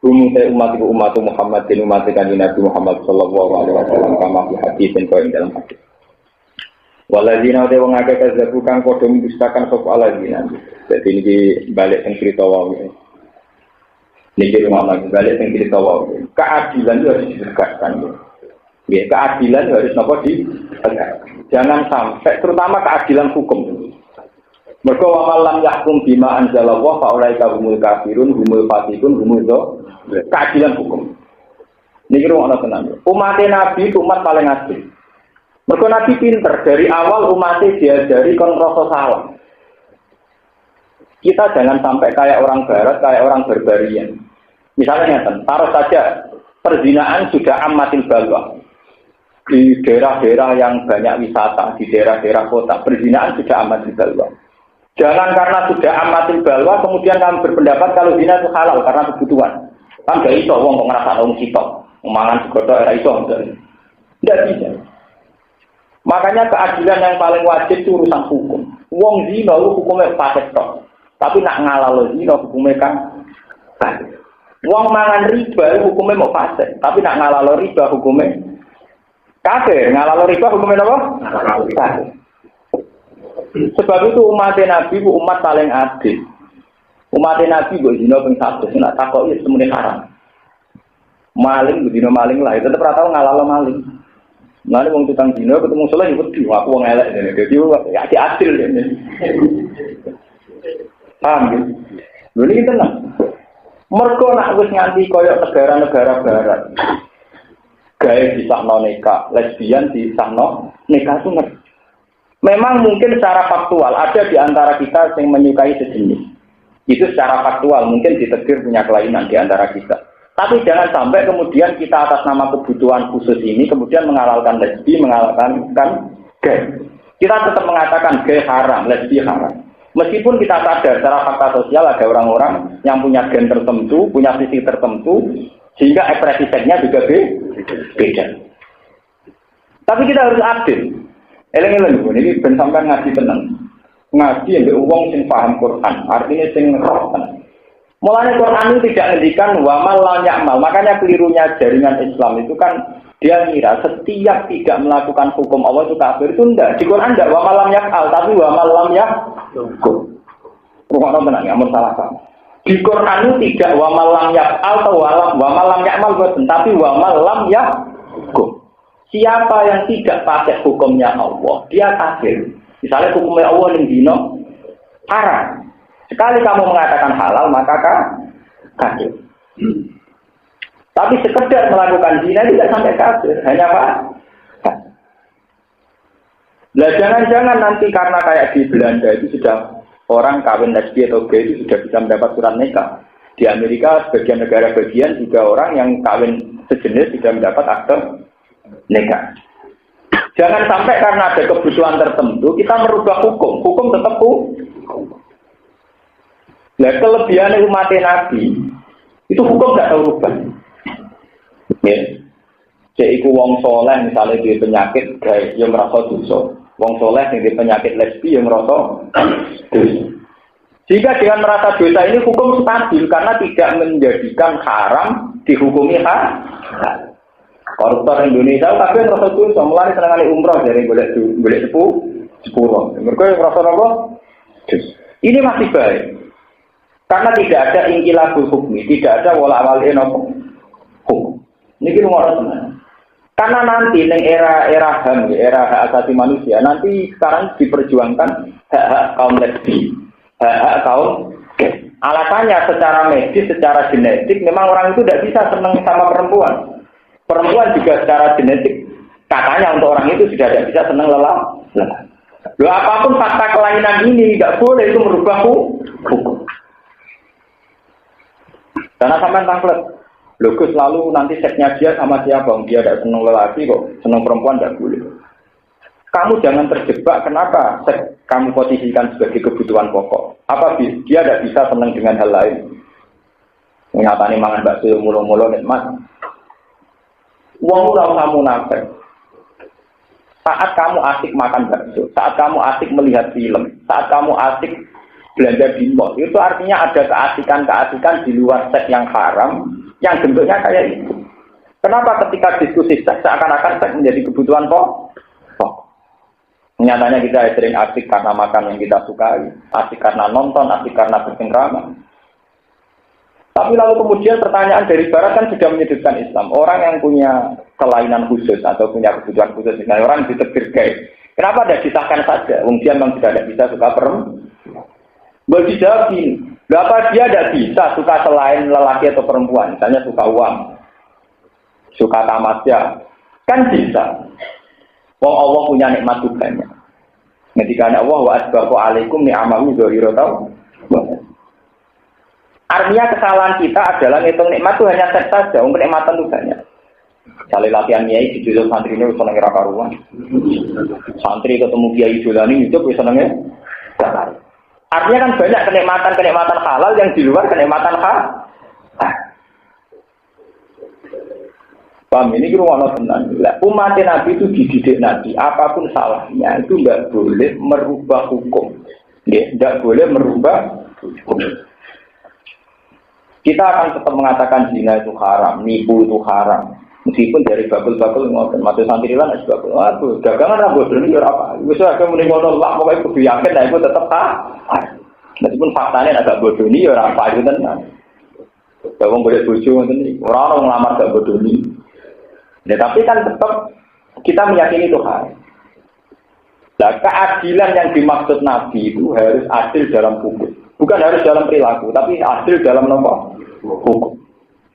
Umumnya umat itu umat Muhammad dan umat Nabi Muhammad sallallahu alaihi wasallam kama fi hadisin kau dalam hadis. Waladina de wong akeh kazzabu kang padha mendustakan sapa aladina. Dadi niki balik teng cerita wae. Niki rumah lagi balik teng cerita wae. Keadilan itu harus ditegakkan. Nggih, keadilan harus napa jangan sampai terutama keadilan hukum. Mergo wa malam yahkum bima anzalallah fa ulaika humul kafirun humul fasiqun humul keadilan hukum. Niki rumah tenan. Umat Nabi itu umat paling adil. Mergo Nabi pinter dari awal umatnya diajari kon rasa salah. Kita jangan sampai kayak orang barat, kayak orang barbarian. Misalnya taruh saja perzinaan sudah amatil balwa. Di daerah-daerah yang banyak wisata, di daerah-daerah kota, perzinaan sudah amatil balwa. Jangan karena sudah amatil balwa kemudian kamu berpendapat kalau zina itu halal karena kebutuhan. Kan gak iso wong kok ngrasakno wong sitok, mangan segodhok ora iso. Tidak bisa. Makanya keadilan yang paling wajib itu urusan hukum. Wong zina hukumnya fasik tok. Tapi nak ngalalo zina hukumnya kan fasik. Wong mangan riba hukumnya mau fasik, tapi nak ngalalo riba hukumnya kafir. Ngalalo riba hukumnya apa? Kafir. Sebab itu umat Nabi itu umat paling adil. Umat Nabi kok zina ping 100 nak takoki semuanya haram. Maling zina maling lah, tetep ora tau ngalalo maling. Mane wong tukang zina ketemu saleh yo wedi aku wong elek dene. Dadi ya adil dene. Paham ya? Lha iki tenan. Mergo nak wis nganti koyo negara-negara barat. Gawe disahno nikah, lesbian disahno nikah itu ngerti. Memang mungkin secara faktual ada di antara kita yang menyukai sejenis. Itu secara faktual mungkin ditegur punya kelainan di antara kita. Tapi jangan sampai kemudian kita atas nama kebutuhan khusus ini kemudian menghalalkan lesbi, menghalalkan gay. Kita tetap mengatakan gay haram, lesbi haram. Meskipun kita sadar secara fakta sosial ada orang-orang yang punya gen tertentu, punya sisi tertentu, sehingga ekspresi seksnya juga beda. Tapi kita harus adil. Eleng-eleng ini ben sampean ngaji tenang. Ngaji yang wong sing paham Quran, artinya sing roh tenan. Mulanya Quran itu tidak ngendikan wa mal lam ya'mal. Makanya kelirunya jaringan Islam itu kan dia kira setiap tidak melakukan hukum Allah itu kafir. Itu enggak. Di Quran enggak wa mal lam ya'al, tapi wa mal lam ya'al. Rumah tenan enggak masalah kan. Di Quran itu tidak wa mal lam ya'al atau wa mal lam ya'mal boten, tapi wa mal lam ya'al. Siapa yang tidak pakai hukumnya Allah, dia kafir. Misalnya hukumnya Allah ning dino haram. Sekali kamu mengatakan halal, maka kafir. Tapi sekedar melakukan zina tidak sampai kafir, hanya apa? Lah jangan-jangan nanti karena kayak di Belanda itu sudah orang kawin lesbi atau gay itu sudah bisa mendapat surat nikah. Di Amerika sebagian negara bagian juga orang yang kawin sejenis sudah mendapat akte nikah. Jangan sampai karena ada kebutuhan tertentu kita merubah hukum. Hukum tetap hukum. Nah, kelebihan umat Nabi itu hukum tidak tahu rubah. Ya. Jika wong soleh misalnya dia penyakit, dia merasa dosa. Wong soleh yang dia penyakit lesbi yang merasa dosa. Jika dengan merasa dosa ini hukum stabil karena tidak menjadikan haram dihukumi haram. Koruptor Indonesia tapi merasa dosa, mulai senang umroh dari boleh sepuluh. Mereka merasa apa? Ini masih baik. Karena tidak ada ingkilabul hukmi, tidak ada wala-wali hukum. Ini kita mau tenang. Karena nanti di era HAM, era hak asasi manusia, nanti sekarang diperjuangkan hak-hak kaum lesbi, hak-hak kaum gay. Alasannya secara medis, secara genetik, memang orang itu tidak bisa senang sama perempuan. Perempuan juga secara genetik, katanya untuk orang itu sudah tidak bisa senang lelaki. Loh, apapun fakta kelainan ini, tidak boleh itu merubah hukum. Karena sampai tangklet, logus lalu nanti seksnya dia sama siapa? Dia tidak senang lelaki kok, senang perempuan tidak boleh. Kamu jangan terjebak. Kenapa seks kamu posisikan sebagai kebutuhan pokok? Apa dia tidak bisa senang dengan hal lain? Nyatanya mangan bakso mulu-mulu nikmat. Uang kamu nafas. Saat kamu asik makan bakso, saat kamu asik melihat film, saat kamu asik belanja di mall, itu artinya ada keasikan-keasikan di luar seks yang haram, yang bentuknya kayak itu. Kenapa ketika diskusi seks seakan-akan seks menjadi kebutuhan pokok? Nyatanya kita sering asik karena makan yang kita sukai, asik karena nonton, asik karena bercengkrama. Tapi lalu kemudian pertanyaan dari barat kan sudah menyudutkan Islam. Orang yang punya kelainan khusus atau punya kebutuhan khusus, misalnya orang ditebir gay, kenapa tidak disahkan saja? Dia memang sudah tidak bisa suka perempuan. Bagi jawab ini, berapa dia tidak bisa suka selain lelaki atau perempuan, misalnya suka uang, suka tamasya, kan bisa. Wong Allah punya nikmat banyak. Ketika Allah wa asbahu alaikum ni'amahu dzahiratan. Artinya kesalahan kita adalah ngitung nikmat itu hanya seks saja, untuk nikmatan itu banyak. Misalnya latihan kiai di judul santri ini bisa ngira karuan. Santri ketemu kiai jolani itu bisa ngira. Artinya kan banyak kenikmatan halal yang di luar kenikmatan haram. Paham ini kira ono tenan. Umat Nabi itu dididik Nabi, apapun salahnya itu tidak boleh merubah hukum. Tidak boleh merubah hukum. Kita akan tetap mengatakan zina itu haram, nipu itu haram. Meskipun dari bakul-bakul ngoten, maksud santri lan es bakul. Aduh, dagangan ra bodoni ya ora apa. Wis ora muni ngono lah, pokoke kudu yakin nek iku tetep meskipun faktanya agak bodoni ya ora apa itu tenan. Wong boleh bojo ngoten iki, ora ono nglamar gak bodoni. Ya tapi kan tetap kita meyakini Tuhan. Nah, keadilan yang dimaksud Nabi itu harus adil dalam hukum. Bukan harus dalam perilaku, tapi adil dalam hukum.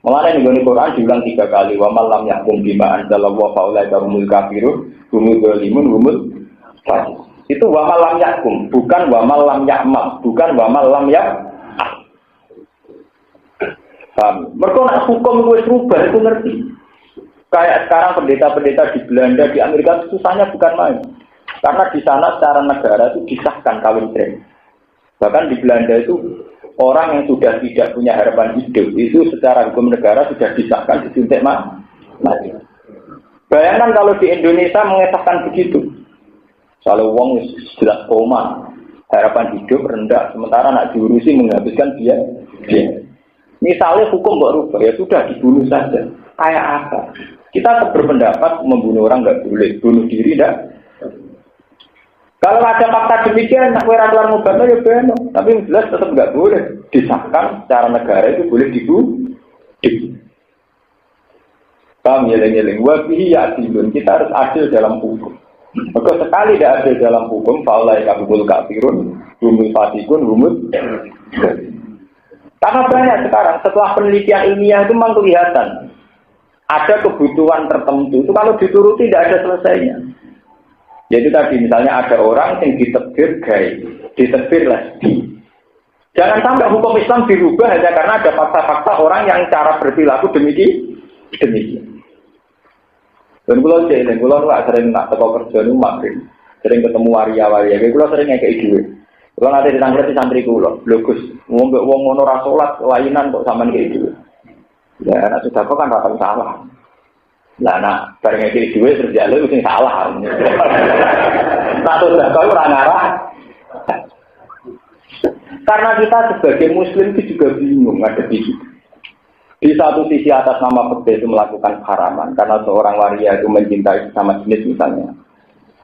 Mengenai di Quran diulang 3 kali. Wa man lam yahkum bima anzalallahu fa ulaika humul kafirun, humul zalimun, humul fasiqun. Itu wa man lam yahkum, bukan wa man lam ya'mal, bukan wa man lam mereka nak hukum wis rubah itu ngerti. Kayak sekarang pendeta-pendeta di Belanda, di Amerika susahnya bukan main. Karena di sana secara negara itu disahkan kawin cerai. Bahkan di Belanda itu orang yang sudah tidak punya harapan hidup itu secara hukum negara sudah disahkan disuntik mati. Bayangkan kalau di Indonesia mengesahkan begitu. Kalau wong jelas koma, harapan hidup rendah, sementara nak diurusi menghabiskan biaya. Misalnya hukum berubah, ya sudah dibunuh saja. Kayak apa? Kita berpendapat membunuh orang nggak boleh, bunuh diri tidak. Kalau ada fakta demikian, nak kira kelar mubatnya ya benar. Tapi jelas tetap nggak boleh disahkan secara negara itu boleh dibunuh. Kami yeling-yeling, wabihi ya'dilun, kita harus adil dalam hukum. Maka sekali tidak adil dalam hukum, faulai kabul kafirun, humul fasikun, humul. Karena banyak sekarang, setelah penelitian ilmiah itu memang kelihatan ada kebutuhan tertentu itu kalau dituruti tidak ada selesainya. Jadi tadi misalnya ada orang yang ditebir gay, ditebir lesbi. Jangan sampai hukum Islam dirubah hanya karena ada fakta-fakta orang yang cara berperilaku demikian. Dan kalau sering, kalau nggak sering nak teko kerja nu magrib, sering ketemu waria-waria. Kalau sering kayak duit. Kalau nanti ditangkap di santri kulo, bagus. Wong ngono ra salat, lainan kok sampean kayak duit. Ya, nak sudah kok kan ratang salah. Lah nak bareng kayak duit terus jalur sing salah. Tak sudah kau ora ngarah. Karena kita sebagai muslim itu juga bingung ada di situ. Di satu sisi atas nama fikih itu melakukan haraman karena seorang waria itu mencintai sesama jenis misalnya.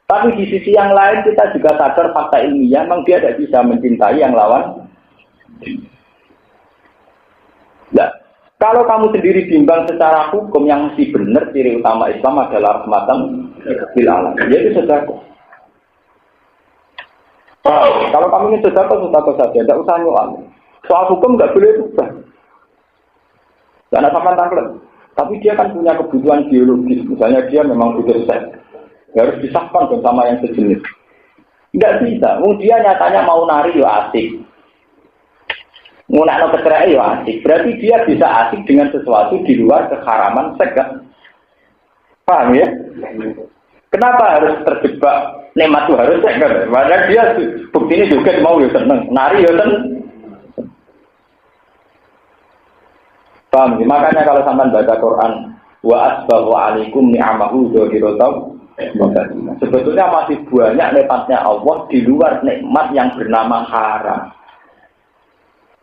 Tapi di sisi yang lain kita juga sadar fakta ilmiah memang dia tidak bisa mencintai yang lawan. Nah, kalau kamu sendiri bimbang secara hukum yang mesti benar ciri utama Islam adalah rahmatan lil alamin. Jadi sedekah. Kalau kamu ingin sedekah saja, tidak usah nyual. Soal hukum nggak boleh berubah. Karena sama tangklet. Tapi dia kan punya kebutuhan biologis. Misalnya dia memang butuh seks. Harus disahkan sama yang sejenis. Nggak bisa. Dia nyatanya mau nari ya asik. Ngunakno kecerai ya asik. Berarti dia bisa asik dengan sesuatu di luar keharaman seks. Paham ya? Kenapa harus terjebak nikmat itu harus seks? Padahal dia buktinya juga mau ya seneng. Nari ya seneng. Paham? Makanya kalau sampai baca Quran wa asbahu alaikum ni'amahu dzahiratan sebetulnya masih banyak nikmatnya Allah di luar nikmat yang bernama haram.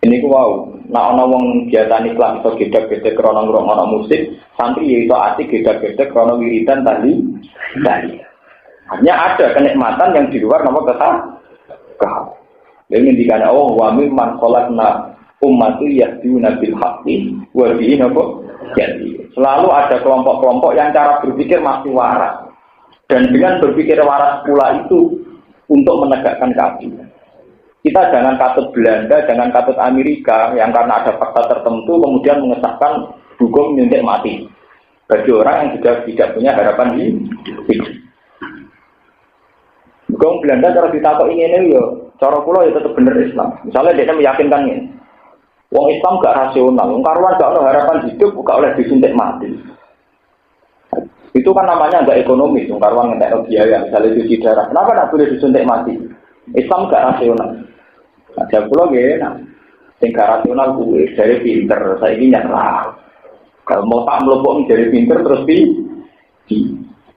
Ini ku wow, nak ana wong kegiatan iklan iso gedhe-gedhe krana ngrungokno musik, santri ya iso asik gedhe-gedhe krana wiridan tadi. Hanya ada kenikmatan yang di luar nama kesah. Ini dikatakan oh wa mimman khalaqna ummatu yahduna bil haqqi wa bihi jadi. Selalu ada kelompok-kelompok yang cara berpikir masih waras. Dan dengan berpikir waras pula itu untuk menegakkan keadilan. Kita jangan katut Belanda, jangan katut Amerika yang karena ada fakta tertentu kemudian mengesahkan hukum nyuntik mati bagi orang yang juga tidak punya harapan hidup. Hukum Belanda cara ditakok ini yo, cara kula ya tetap bener Islam. Misalnya dia meyakinkan ini. Wong Islam gak rasional, wong karuan gak ada harapan hidup, gak oleh disuntik mati. Itu kan namanya gak ekonomis, wong karuan ngetek biaya, misalnya cuci darah. Kenapa gak boleh disuntik mati? Islam gak rasional. Ada pulau gak, yang gak rasional gue, dari pinter, saya ini nyerah. Kalau mau tak melobong dari pinter terus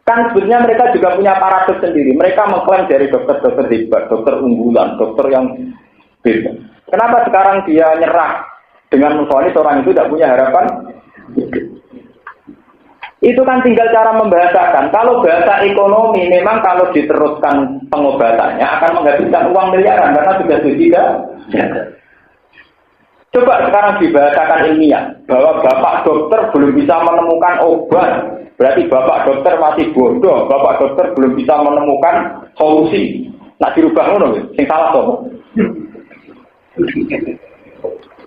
kan sebenarnya mereka juga punya paradoks sendiri. Mereka mengklaim dari dokter-dokter hebat, dokter unggulan, dokter yang beda. Kenapa sekarang dia nyerah dengan memvonis orang itu tidak punya harapan? Itu kan tinggal cara membahasakan. Kalau bahasa ekonomi memang kalau diteruskan pengobatannya akan menghabiskan uang miliaran karena sudah tidak. Coba sekarang dibahasakan ilmiah bahwa bapak dokter belum bisa menemukan obat. Berarti bapak dokter masih bodoh. Bapak dokter belum bisa menemukan solusi. Nak dirubah ngono, sing salah to.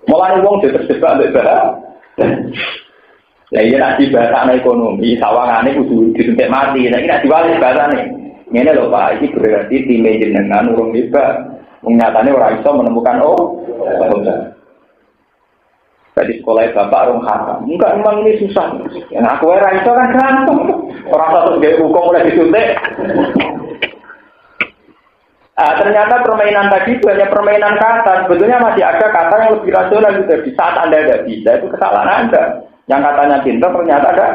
Mulai wong terjebak mbek bahasa. Lah iya nak dibahasane ekonomi, sawangane kudu disuntik mati. Nek nek diwali bahasane. Ngene lho Pak, iki berarti tim jenengan urung hebat. Nyatane ora iso menemukan Tadi sekolah bapak orang haram. Enggak, memang ini susah. Yang aku ora iso kan gantung. Orang satu gaya hukum mulai disuntik. Ternyata permainan tadi itu hanya permainan kata. Sebetulnya masih ada kata yang lebih rasional juga. Di saat Anda tidak bisa, itu kesalahan Anda. Yang katanya pintar ternyata ada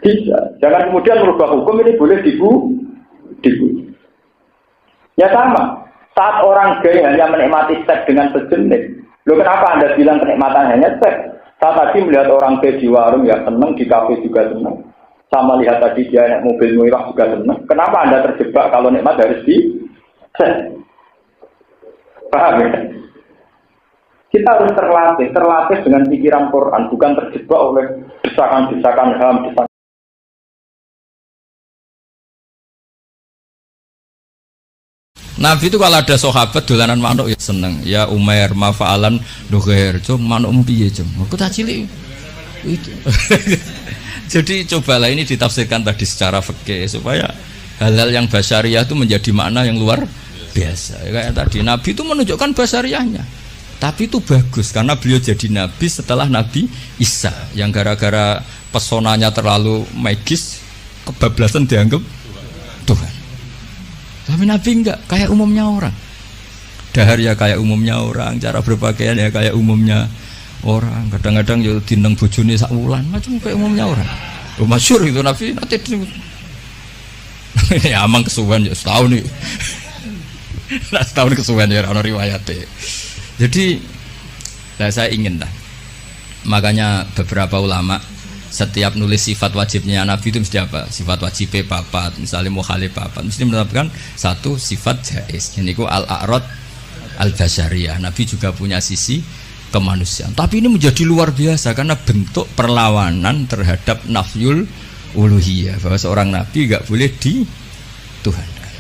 bisa. Jangan kemudian merubah hukum ini boleh dibu. Ya sama. Saat orang gay hanya menikmati seks dengan sejenis. Loh kenapa Anda bilang kenikmatan hanya seks? Saya tadi melihat orang gay di warung ya senang, di kafe juga senang. Sama lihat tadi dia naik mobil mewah juga senang. Kenapa Anda terjebak kalau nikmat harus di paham ya? Kita harus terlatih dengan pikiran Quran, bukan terjebak oleh desakan-desakan HAM, desakan. Nabi itu kalau ada sahabat dolanan manuk ya seneng. Ya Umair mafa'alan nuher, cum manuk piye cum. Aku tak cilik. Itu. Jadi cobalah ini ditafsirkan tadi secara fikih supaya hal-hal yang basyariah itu menjadi makna yang luar biasa. Kayak tadi Nabi itu menunjukkan basyariahnya. Tapi itu bagus karena beliau jadi Nabi setelah Nabi Isa yang gara-gara pesonanya terlalu magis kebablasan dianggap Tuhan. Tapi Nabi enggak, kayak umumnya orang. Dahar ya kayak umumnya orang, cara berpakaian ya kayak umumnya orang. Kadang-kadang ya dineng bojone sak wulan, macam kayak umumnya orang. Oh, masyhur itu Nabi nanti ya amang kesuwen ya setahun nih. Nah, setahun kesuwen ya ana riwayate. Jadi saya ingin lah. Makanya beberapa ulama setiap nulis sifat wajibnya Nabi itu mesti apa? Sifat wajibnya papat, misalnya mukhalif papat, mesti menetapkan satu sifat jaiz. Ini ku al-a'rad al-basyariyah. Nabi juga punya sisi kemanusiaan. Tapi ini menjadi luar biasa karena bentuk perlawanan terhadap nafyul uluhiyah, bahwa seorang nabi enggak boleh dituhankan.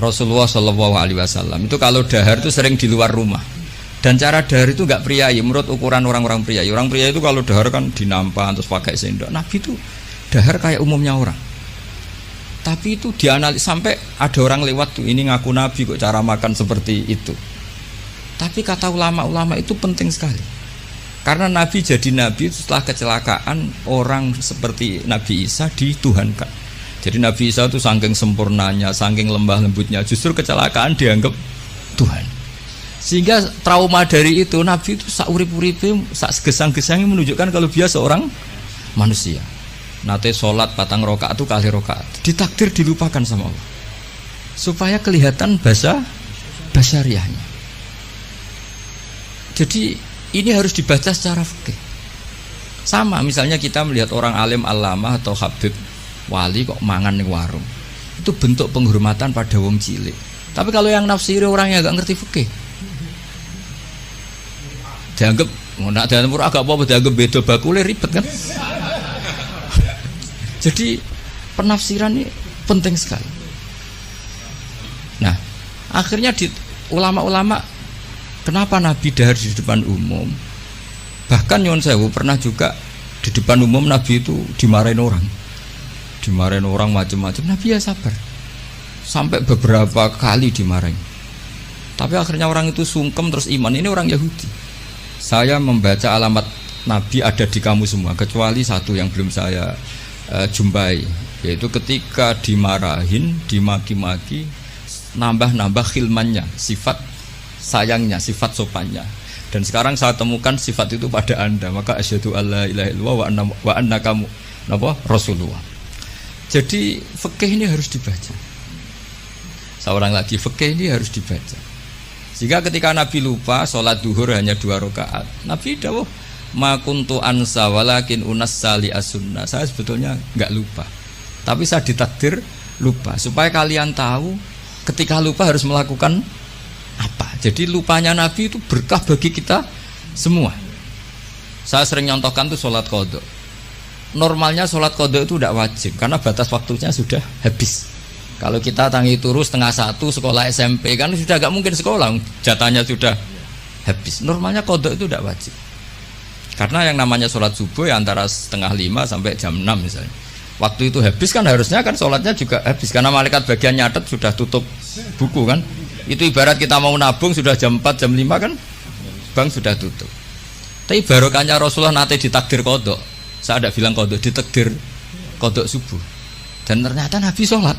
Rasulullah Shallallahu Alaihi Wasallam itu kalau dahar itu sering di luar rumah, dan cara dahar itu enggak priayi menurut ukuran orang-orang priayi. Orang priayi itu kalau dahar kan dinampan terus pakai sendok. Nabi itu dahar kayak umumnya orang. Tapi itu dianalisis sampai ada orang lewat tuh, ini ngaku nabi kok cara makan seperti itu. Tapi kata ulama-ulama itu penting sekali. Karena Nabi jadi Nabi setelah kecelakaan orang seperti Nabi Isa dituhankan. Jadi Nabi Isa itu saking sempurnanya, saking lembah lembutnya, justru kecelakaan dianggap Tuhan. Sehingga trauma dari itu Nabi itu sak urip-uripe, sak gesang-gesangnya menunjukkan kalau dia seorang manusia. Nate sholat 4 rakaat itu kali rakaat, ditakdir dilupakan sama Allah. Supaya kelihatan basyariahnya. Jadi ini harus dibaca secara fikih. Sama misalnya kita melihat orang alim allamah atau habib wali kok mangan ning warung. Itu bentuk penghormatan pada wong cilik. Tapi kalau yang nafsiri orang yang enggak ngerti fikih, dianggap nak dianggap agak apa dianggap beda bakule ribet kan. Jadi penafsiran ini penting sekali. Nah, akhirnya di ulama-ulama kenapa Nabi dahar di depan umum? Bahkan Nyuwun Sewu pernah juga di depan umum Nabi itu dimarahin orang. Dimarahin orang macam-macam. Nabi ya sabar. Sampai beberapa kali dimarahin. Tapi akhirnya orang itu sungkem terus iman. Ini orang Yahudi. Saya membaca alamat Nabi ada di kamu semua, kecuali satu yang belum saya jumpai, yaitu ketika dimarahin, dimaki-maki, nambah-nambah khilmannya, sifat sayangnya, sifat sopannya. Dan sekarang saya temukan sifat itu pada Anda, maka asyhadu alla ilaha illallah wa annaka rasulullah. Jadi fikih ini harus dibaca. Seorang lagi fikih ini harus dibaca. Sehingga ketika Nabi lupa sholat duhur hanya 2 rakaat, Nabi dawuh ma kuntu ansa walakin unassali as-sunnah. Saya sebetulnya enggak lupa, tapi saya ditakdir lupa supaya kalian tahu ketika lupa harus melakukan apa. Jadi lupanya Nabi itu berkah bagi kita semua. Saya sering nyontohkan tuh sholat qadha. Normalnya sholat qadha itu tidak wajib karena batas waktunya sudah habis. Kalau kita tangi turu 12:30 sekolah SMP kan sudah gak mungkin sekolah, jatahnya sudah habis. Normalnya qadha itu tidak wajib. Karena yang namanya sholat subuh ya antara 4:30 sampai jam 6 misalnya. Waktu itu habis kan harusnya kan sholatnya juga habis karena malaikat bagian nyatet sudah tutup buku kan. Itu ibarat kita mau nabung sudah jam 4 jam 5 kan bank sudah tutup. Tapi barokahnya Rasulullah nate ditakdir qadha. Saya ada bilang qadha, ditakdir qadha subuh. Dan ternyata Nabi sholat.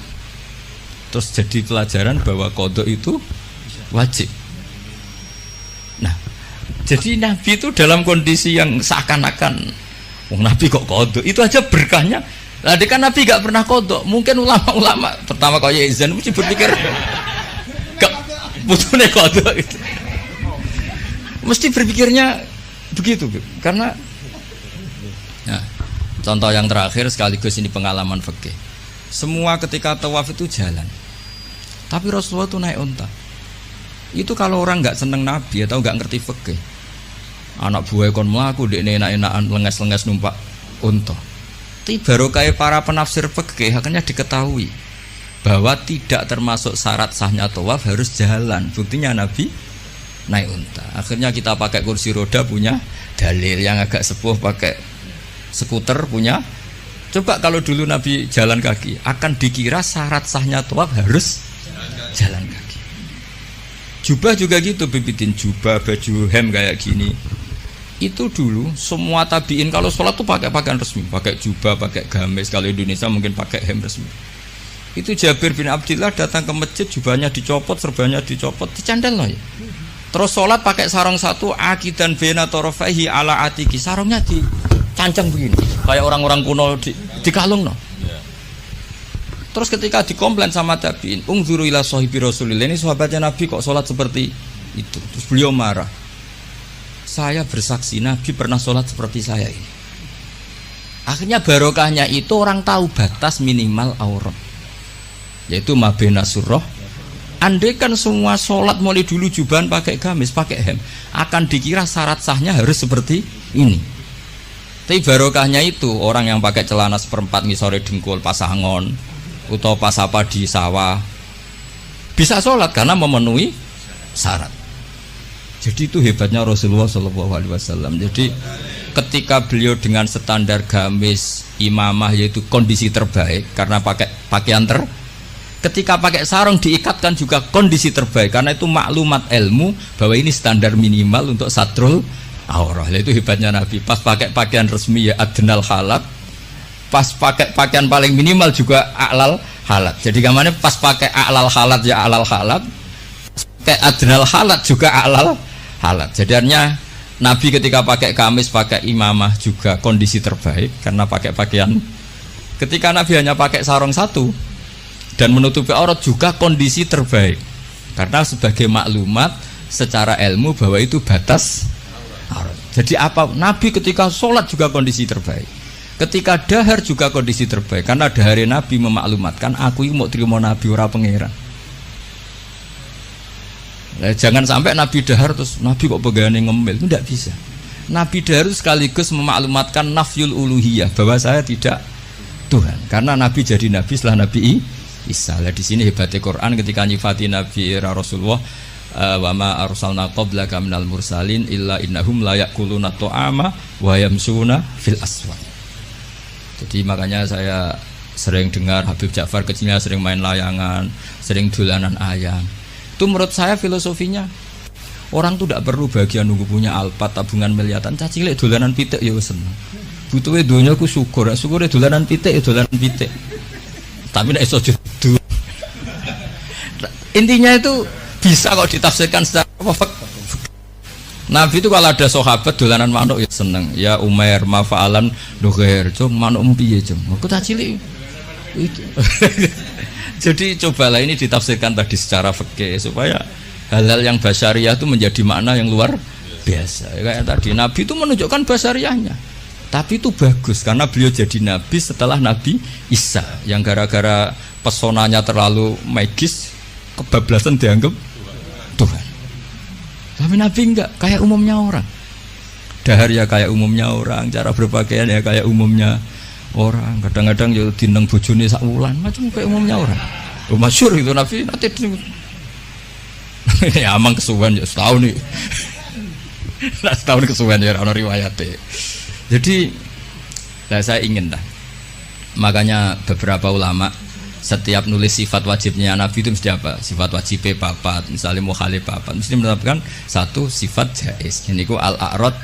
Terus jadi pelajaran bahwa qadha itu wajib. Nah, jadi Nabi itu dalam kondisi yang seakan-akan Nabi kok qadha, itu aja berkahnya. Lah kan Nabi gak pernah qadha. Mungkin ulama-ulama pertama kayak Izan mesti berpikir gak butuhnya qadha itu. Mesti berpikirnya begitu, karena nah, contoh yang terakhir sekaligus ini pengalaman fikih. Semua ketika tawaf itu jalan. Tapi Rasulullah itu naik unta. Itu kalau orang nggak seneng Nabi atau nggak ngerti fikih, anak buah kon mlaku dekne enak-enakan lenges-lenges numpak unta. Tapi baru kayak para penafsir fikih akhirnya diketahui bahwa tidak termasuk syarat sahnya tawaf harus jalan. Buktinya Nabi naik unta. Akhirnya kita pakai kursi roda punya dalil, yang agak sepuh pakai skuter punya. Coba kalau dulu Nabi jalan kaki, akan dikira syarat sahnya tawaf harus jalan kaki. Jubah juga gitu, bikin jubah baju hem kayak gini. Itu dulu semua tabiin kalau sholat tuh pakai pakaian resmi, pakai jubah, pakai gamis. Kalau Indonesia mungkin pakai hem resmi. Itu Jabir bin Abdillah datang ke masjid, jubahnya dicopot, serbannya dicopot, dicandel loh ya. Terus sholat pakai sarung satu, akidan bena torofaihi ala atiki, sarungnya dicancang begini, kayak orang-orang kuno di kalung no. Terus ketika dikomplain sama tabiin, ungzuru ila sahibi Rasulillah, ini sahabatnya Nabi kok sholat seperti itu. Terus beliau marah. Saya bersaksi Nabi pernah sholat seperti saya ini. Akhirnya barokahnya itu orang tahu batas minimal aurat, yaitu mabena surah. Andai kan semua sholat mulai dulu jubahan pakai gamis, pakai hem, akan dikira syarat sahnya harus seperti ini. Tapi barokahnya itu orang yang pakai celana seperempat ngisore dengkul pasangon atau pas apa di sawah bisa sholat karena memenuhi syarat. Jadi itu hebatnya Rasulullah SAW. Jadi ketika beliau dengan standar gamis imamah yaitu kondisi terbaik karena pakai pakaian ketika pakai sarung diikatkan juga kondisi terbaik karena itu maklumat ilmu bahwa ini standar minimal untuk satrul aurah. Itu hebatnya Nabi. Pas pakai pakaian resmi ya adnal halat, pas pakai pakaian paling minimal juga a'lal halat. Jadi kemana pas pakai a'lal halat ya a'lal halat, pakai adnal halat juga a'lal halat. Jadinya Nabi ketika pakai gamis, pakai imamah juga kondisi terbaik karena pakai pakaian. Ketika Nabi hanya pakai sarung satu dan menutupi aurat juga kondisi terbaik karena sebagai maklumat secara ilmu bahwa itu batas aurat. Jadi apa? Nabi ketika sholat juga kondisi terbaik, ketika dahar juga kondisi terbaik karena dahar Nabi memaklumatkan aku ini mau terima Nabi ora pangeran. Nah, jangan sampai Nabi dahar terus Nabi kok pegawai ngemil, itu tidak bisa. Nabi dahar sekaligus memaklumatkan nafyul uluhiyah bahwa saya tidak Tuhan karena Nabi jadi Nabi setelah Nabi Isa. Di sini hebatnya Quran ketika nyifati Nabi era Rasulullah, wa ma arsalna qablaka minal mursalin illa innahum la yaquluna ta'ama wa yamsuna fil aswaq. Jadi makanya saya sering dengar Habib Ja'far kecilnya sering main layangan, sering dolanan ayam. Itu menurut saya filosofinya orang tuh tidak perlu bagian nunggu punya alpat tabungan miliatan, cacilek dolanan pitik ya seneng. Butuhnya dunia ku syukur, syukurnya dolanan pitik ya dolanan pitik. Tapi tidak iso judu. Intinya itu bisa kok ditafsirkan secara Nabi itu kalau ada sahabat dolanan manuk ya seneng. Ya Umair mafa'alan doger, cum manuk piye cum. Aku tak cilik. Itu. Jadi cobalah ini ditafsirkan tadi secara fikih supaya hal-hal yang basyariah itu menjadi makna yang luar biasa. Kayak tadi Nabi itu menunjukkan basyariahnya. Tapi itu bagus karena beliau jadi Nabi setelah Nabi Isa yang gara-gara pesonanya terlalu magis, kebablasan dianggap Tuhan. Tapi Nabi enggak, kayak umumnya orang. Dahar ya kayak umumnya orang, cara berpakaian ya kayak umumnya orang. Kadang-kadang ya dineng bojone sak wulan, macam kayak umumnya orang. Masyhur itu Nabi nanti ya amang kesuwen ya setahun nih. Nah, setahun kesuwen ya ana riwayate. Jadi saya ingin dah. Makanya beberapa ulama setiap nulis sifat wajibnya Nabi itu mesti apa? Sifat wajibnya papat, misalnya mukhalif papat, mesti menetapkan satu sifat jaiz. Ini ku al-a'rad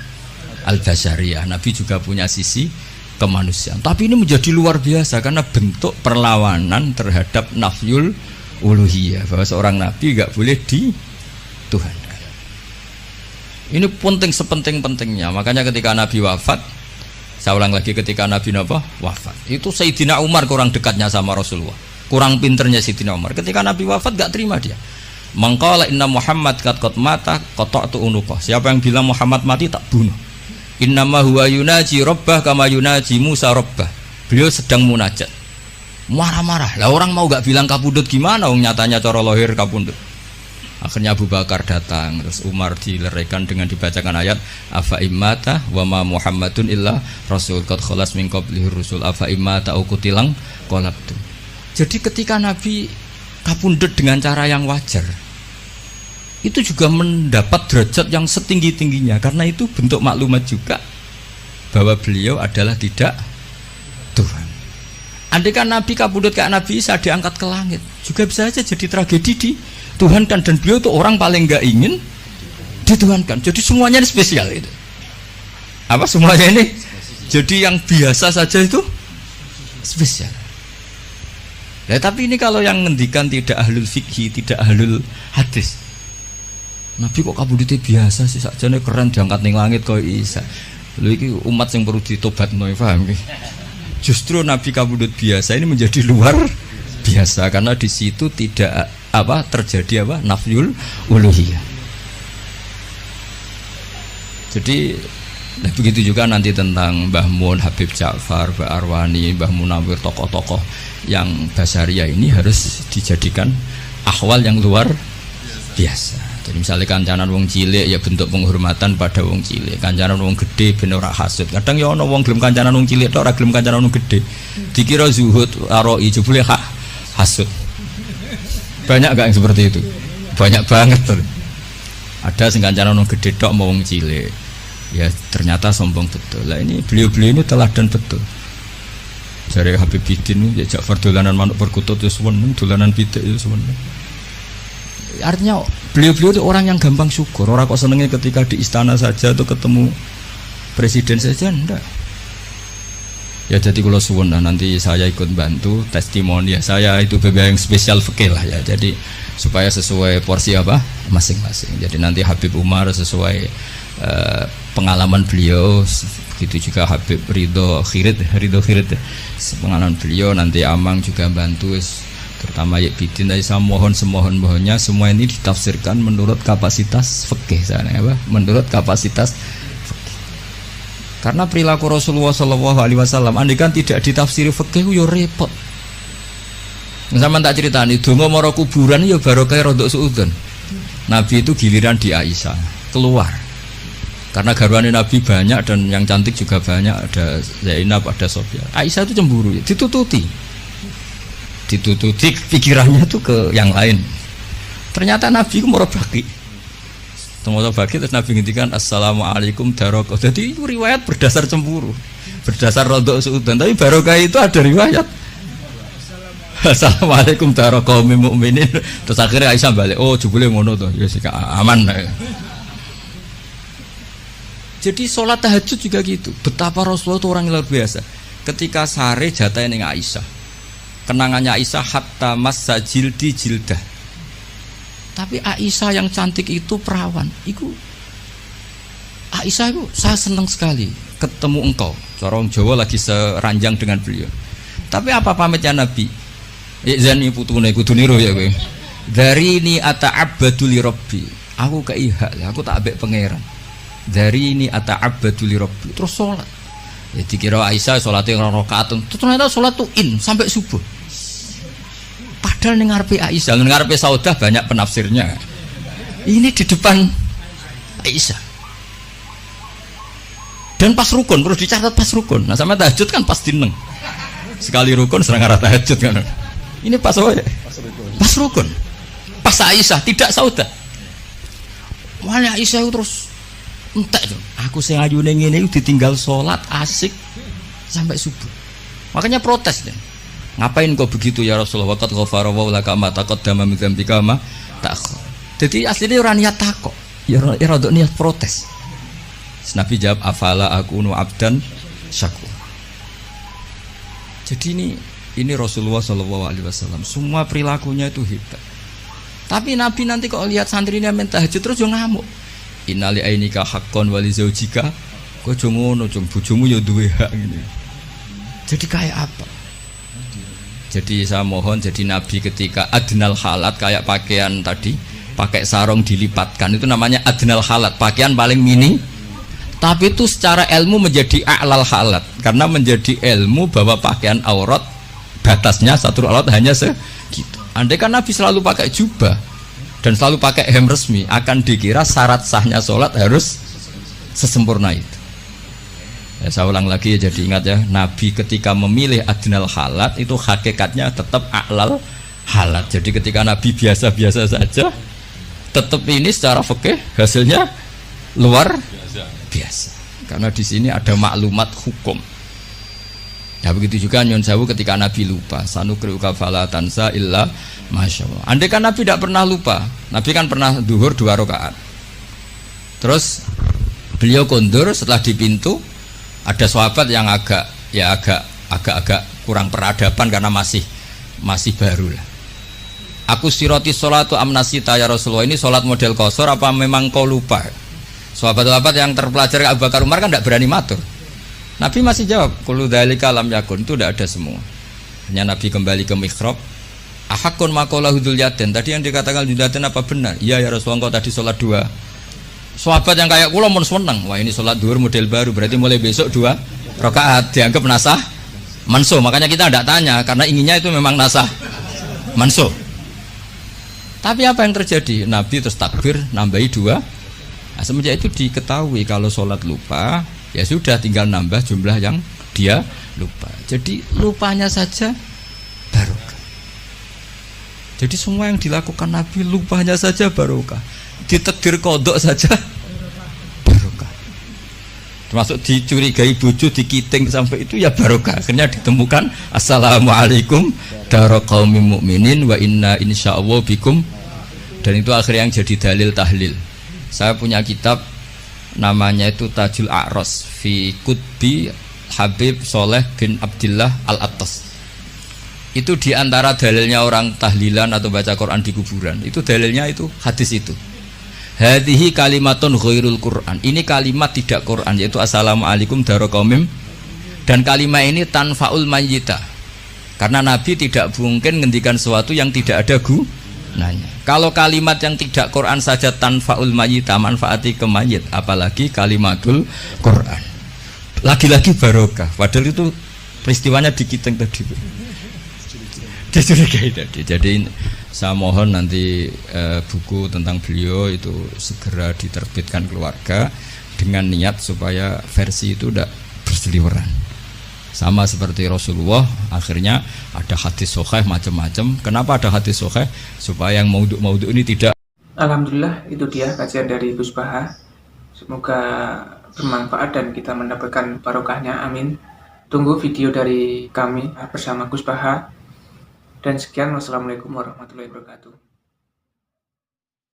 al-basyariyah. Nabi juga punya sisi kemanusiaan. Tapi ini menjadi luar biasa karena bentuk perlawanan terhadap nafyul uluhiyah, bahwa seorang nabi enggak boleh dituhankan. Ini penting sepenting-pentingnya. Makanya ketika Nabi wafat, saya ulang lagi, ketika Nabi wafat, itu Sayyidina Umar kurang dekatnya sama Rasulullah, kurang pinternya Sayyidina Umar. Ketika Nabi wafat gak terima dia. Mangqala inna Muhammad qad mata qata'tu unuqah. Siapa yang bilang Muhammad mati tak bunuh. Innama huwa yunaji rabbah kama yunaji Musa rabbah. Beliau sedang munajat. Marah-marah. Lah orang mau gak bilang kapundut gimana? Wong nyatanya cara lahir kapundut. Akhirnya Abu Bakar datang, terus Umar dileraikan dengan dibacakan ayat afa immata wa ma Muhammadun illa rasul qad khalas min qablihi rusul afa immata au kutilang qalabtu. Jadi ketika Nabi kapundhut dengan cara yang wajar, itu juga mendapat derajat yang setinggi-tingginya karena itu bentuk maklumat juga bahwa beliau adalah tidak Tuhan. Andai kan Nabi kapundhut kayak Nabi Isa diangkat ke langit, juga bisa saja jadi tragedi di Tuhan kan, dan beliau itu orang paling nggak ingin dituhankan. Jadi semuanya ini spesial itu. Apa semuanya ini? Jadi yang biasa saja itu spesial. Ya, tapi ini kalau yang ngendikan tidak ahlul fikih, tidak ahlul hadis. Nabi kok kabudute biasa sih, sakjane keren diangkat ning langit kok Isa. Lho iki umat yang perlu ditobatno, paham iki? Justru Nabi kabudut biasa ini menjadi luar biasa karena di situ tidak terjadi nafyul uluhiyah. Jadi begitu juga nanti tentang Mbah Mun, Habib Ja'far, Mbah Arwani, Mbah Munawir, tokoh-tokoh yang basaria ini harus dijadikan ahwal yang luar biasa. Jadi misalnya kancanan wong cilik ya bentuk penghormatan pada wong cilik, kancanan wong gede ben ora hasud. Kadang ya ana wong gelem kancanan wong cilik tok ora gelem kancanan wong gede. Dikira zuhud aroi jebule hasud. Banyak gak yang seperti itu? Banyak banget tuh. Ada sing kancanan wong gede tok mau wong cilik. Ya ternyata sombong betul. Lah ini beliau-beliau ini teladan betul. Jare Habib Bidin ya Ja'far dolanan manuk perkutut ya seneng, dolanan pitik ya seneng. Artinya beliau-beliau itu orang yang gampang syukur. Orang kok senengnya ketika di istana saja atau ketemu presiden saja, enggak. Ya jadi kalau suwun nanti saya ikut bantu testimoni ya, saya itu yang spesial fikih lah ya. Jadi supaya sesuai porsi masing-masing. Jadi nanti Habib Umar sesuai pengalaman beliau, begitu juga Habib Ridho Khirid pengalaman beliau, nanti Amang juga bantu terutama ya Bidin. Tadi saya mohon semohon-mohonnya semua ini ditafsirkan menurut kapasitas fikih sana menurut kapasitas fikih. Karena perilaku Rasulullah SAW andai kan tidak ditafsiri fikih yo repot. Sama tak ceritani donga mara kuburan ya barokah rodok suudon. Nabi itu giliran di Aisyah keluar. Karena garwane Nabi banyak dan yang cantik juga banyak, ada Zainab, ada Sofia. Aisyah itu cemburu, ditututi pikirannya tuh ke yang lain. Ternyata Nabi itu mau bagi terus Nabi ngintikan assalamualaikum darokah. Jadi itu riwayat berdasar cemburu, berdasar rodok suudan, tapi barokah itu ada riwayat assalamualaikum darokah mu'minin. Terus akhirnya Aisyah balik, oh jebule ngono tuh ya sik aman. Jadi sholat tahajud juga gitu. Betapa Rasulullah itu orang yang luar biasa. Ketika sare jatah ning Aisyah, kenangannya Aisyah hatta massa jildi jildah. Tapi Aisyah yang cantik itu perawan. Aisyah itu saya senang sekali ketemu engkau. Corong Jawa lagi seranjang dengan beliau. Tapi apa pamitnya Nabi? Zani putune kudu niru ya kowe. Dari ini ata'abbadu li rabbi. Aku keihak, aku tak ambek pangeran. Dari ini ata'abbadu li rabbi. Terus sholat. Ya dikira Aisyah sholatnya rakaat. Ternyata sholat tuh sampai subuh. Padahal ning ngarepe Aisyah, ning ngarepe Saudah banyak penafsirnya. Ini di depan Aisyah. Dan pas rukun, perlu dicatat pas rukun. Nah sama tahajud kan pas dineng. Sekali rukun serang arah tahajud kan. Ini pas apa ya? Pas rukun. Pas Aisyah, tidak Saudah. Wah Aisyah terus entek tuh. Aku sing ayune ngene ditinggal sholat asik sampai subuh. Makanya protes deh. Ngapain kok begitu ya Rasulullah? Waqad ghafara wa laka ma taqaddama min dzambika ma ta'akhkhar. Jadi aslinya orang niat takok. Ya rada niat protes. Nabi jawab afala akunu abdan syakur. Jadi ini Rasulullah SAW. Semua perilakunya itu hebat. Tapi Nabi nanti kok lihat santrinya minta tahajud terus yo ngamuk. Innali ainika haqqon wali zaujika. Kok jo ngono, bojomu ya duwe hak ngene. Jadi kayak apa? Jadi saya mohon jadi Nabi ketika adnal halat kayak pakaian tadi, pakai sarung dilipatkan itu namanya adnal halat, pakaian paling mini. Tapi itu secara ilmu menjadi a'lal halat karena menjadi ilmu bahwa pakaian aurat batasnya satu aurat hanya segitu. Andai kan Nabi selalu pakai jubah dan selalu pakai hem resmi, akan dikira syarat sahnya sholat harus sesempurna itu. Ya, saya ulang lagi ya, jadi ingat ya, Nabi ketika memilih adnal halat itu hakikatnya tetap a'lal halat. Jadi ketika Nabi biasa-biasa saja, tetap ini secara fikih hasilnya luar biasa. Karena di sini ada maklumat hukum. Ya begitu juga nyon sewu ketika Nabi lupa, sanukriuka fala tansa illa masyaallah. Andai kan Nabi tidak pernah lupa, Nabi kan pernah duhur 2 rakaat. Terus Beliau kondur setelah di pintu ada sahabat yang agak kurang peradaban karena masih baru lah. Aku siroti sholatu amnasita ya Rasulullah, ini sholat model kosor apa memang kau lupa? Sahabat-sahabat yang terpelajar Abu Bakar Umar kan tidak berani matur. Nabi masih jawab, kullu dzalika lam yakun, itu tidak ada semua. Hanya Nabi kembali ke mihrab. Ahakun maqalahu Dzulyaden, tadi yang dikatakan Dzulyaden apa benar? Iya ya Rasulullah, engkau tadi sholat 2. Sahabat yang kayak kula mun seneng, wah ini sholat duhur model baru, berarti mulai besok 2 rakaat dianggap nasah mansuh. Makanya kita tidak tanya karena inginnya itu memang nasah mansuh. Tapi apa yang terjadi? Nabi terus takbir nambahi 2. Nah, semenjak itu diketahui kalau sholat lupa, ya sudah tinggal nambah jumlah yang dia lupa. Jadi lupanya saja barokah. Jadi semua yang dilakukan Nabi lupanya saja barokah. Ditakdir kodok saja barokah. Termasuk dicurigai bojo, dikiting sampai itu ya barokah. Akhirnya ditemukan assalamualaikum daraqaumim mukminin wa inna insyaallah bikum. Dan itu akhirnya yang jadi dalil tahlil. Saya punya kitab namanya itu Tajul A'ros fi Qutbi Habib Soleh bin Abdillah Al-Attas. Itu diantara dalilnya orang tahlilan atau baca Quran di kuburan. Itu dalilnya itu hadis itu. Hadhihi kalimatun ghairul Quran. Ini kalimat tidak Quran, yaitu assalamualaikum daraqaumim. Dan kalimat ini tanfaul mayyita. Karena Nabi tidak mungkin ngendikan sesuatu yang tidak ada gunanya. Kalau kalimat yang tidak Quran saja tanfaul mayyita, manfaati ke mayit, apalagi kalimatul Quran. Lagi-lagi barokah. Padahal itu peristiwanya di Kiteng tadi. Dicurigai tadi. Jadi saya mohon nanti buku tentang beliau itu segera diterbitkan keluarga dengan niat supaya versi itu tidak berseliweran. Sama seperti Rasulullah, akhirnya ada hadis sahih macam-macam. Kenapa ada hadis sahih? Supaya yang maudhu ini tidak. Alhamdulillah, itu dia kajian dari Gus Baha. Semoga bermanfaat dan kita mendapatkan barokahnya, amin. Tunggu video dari kami bersama Gus Baha. Dan sekian, wassalamualaikum warahmatullahi wabarakatuh.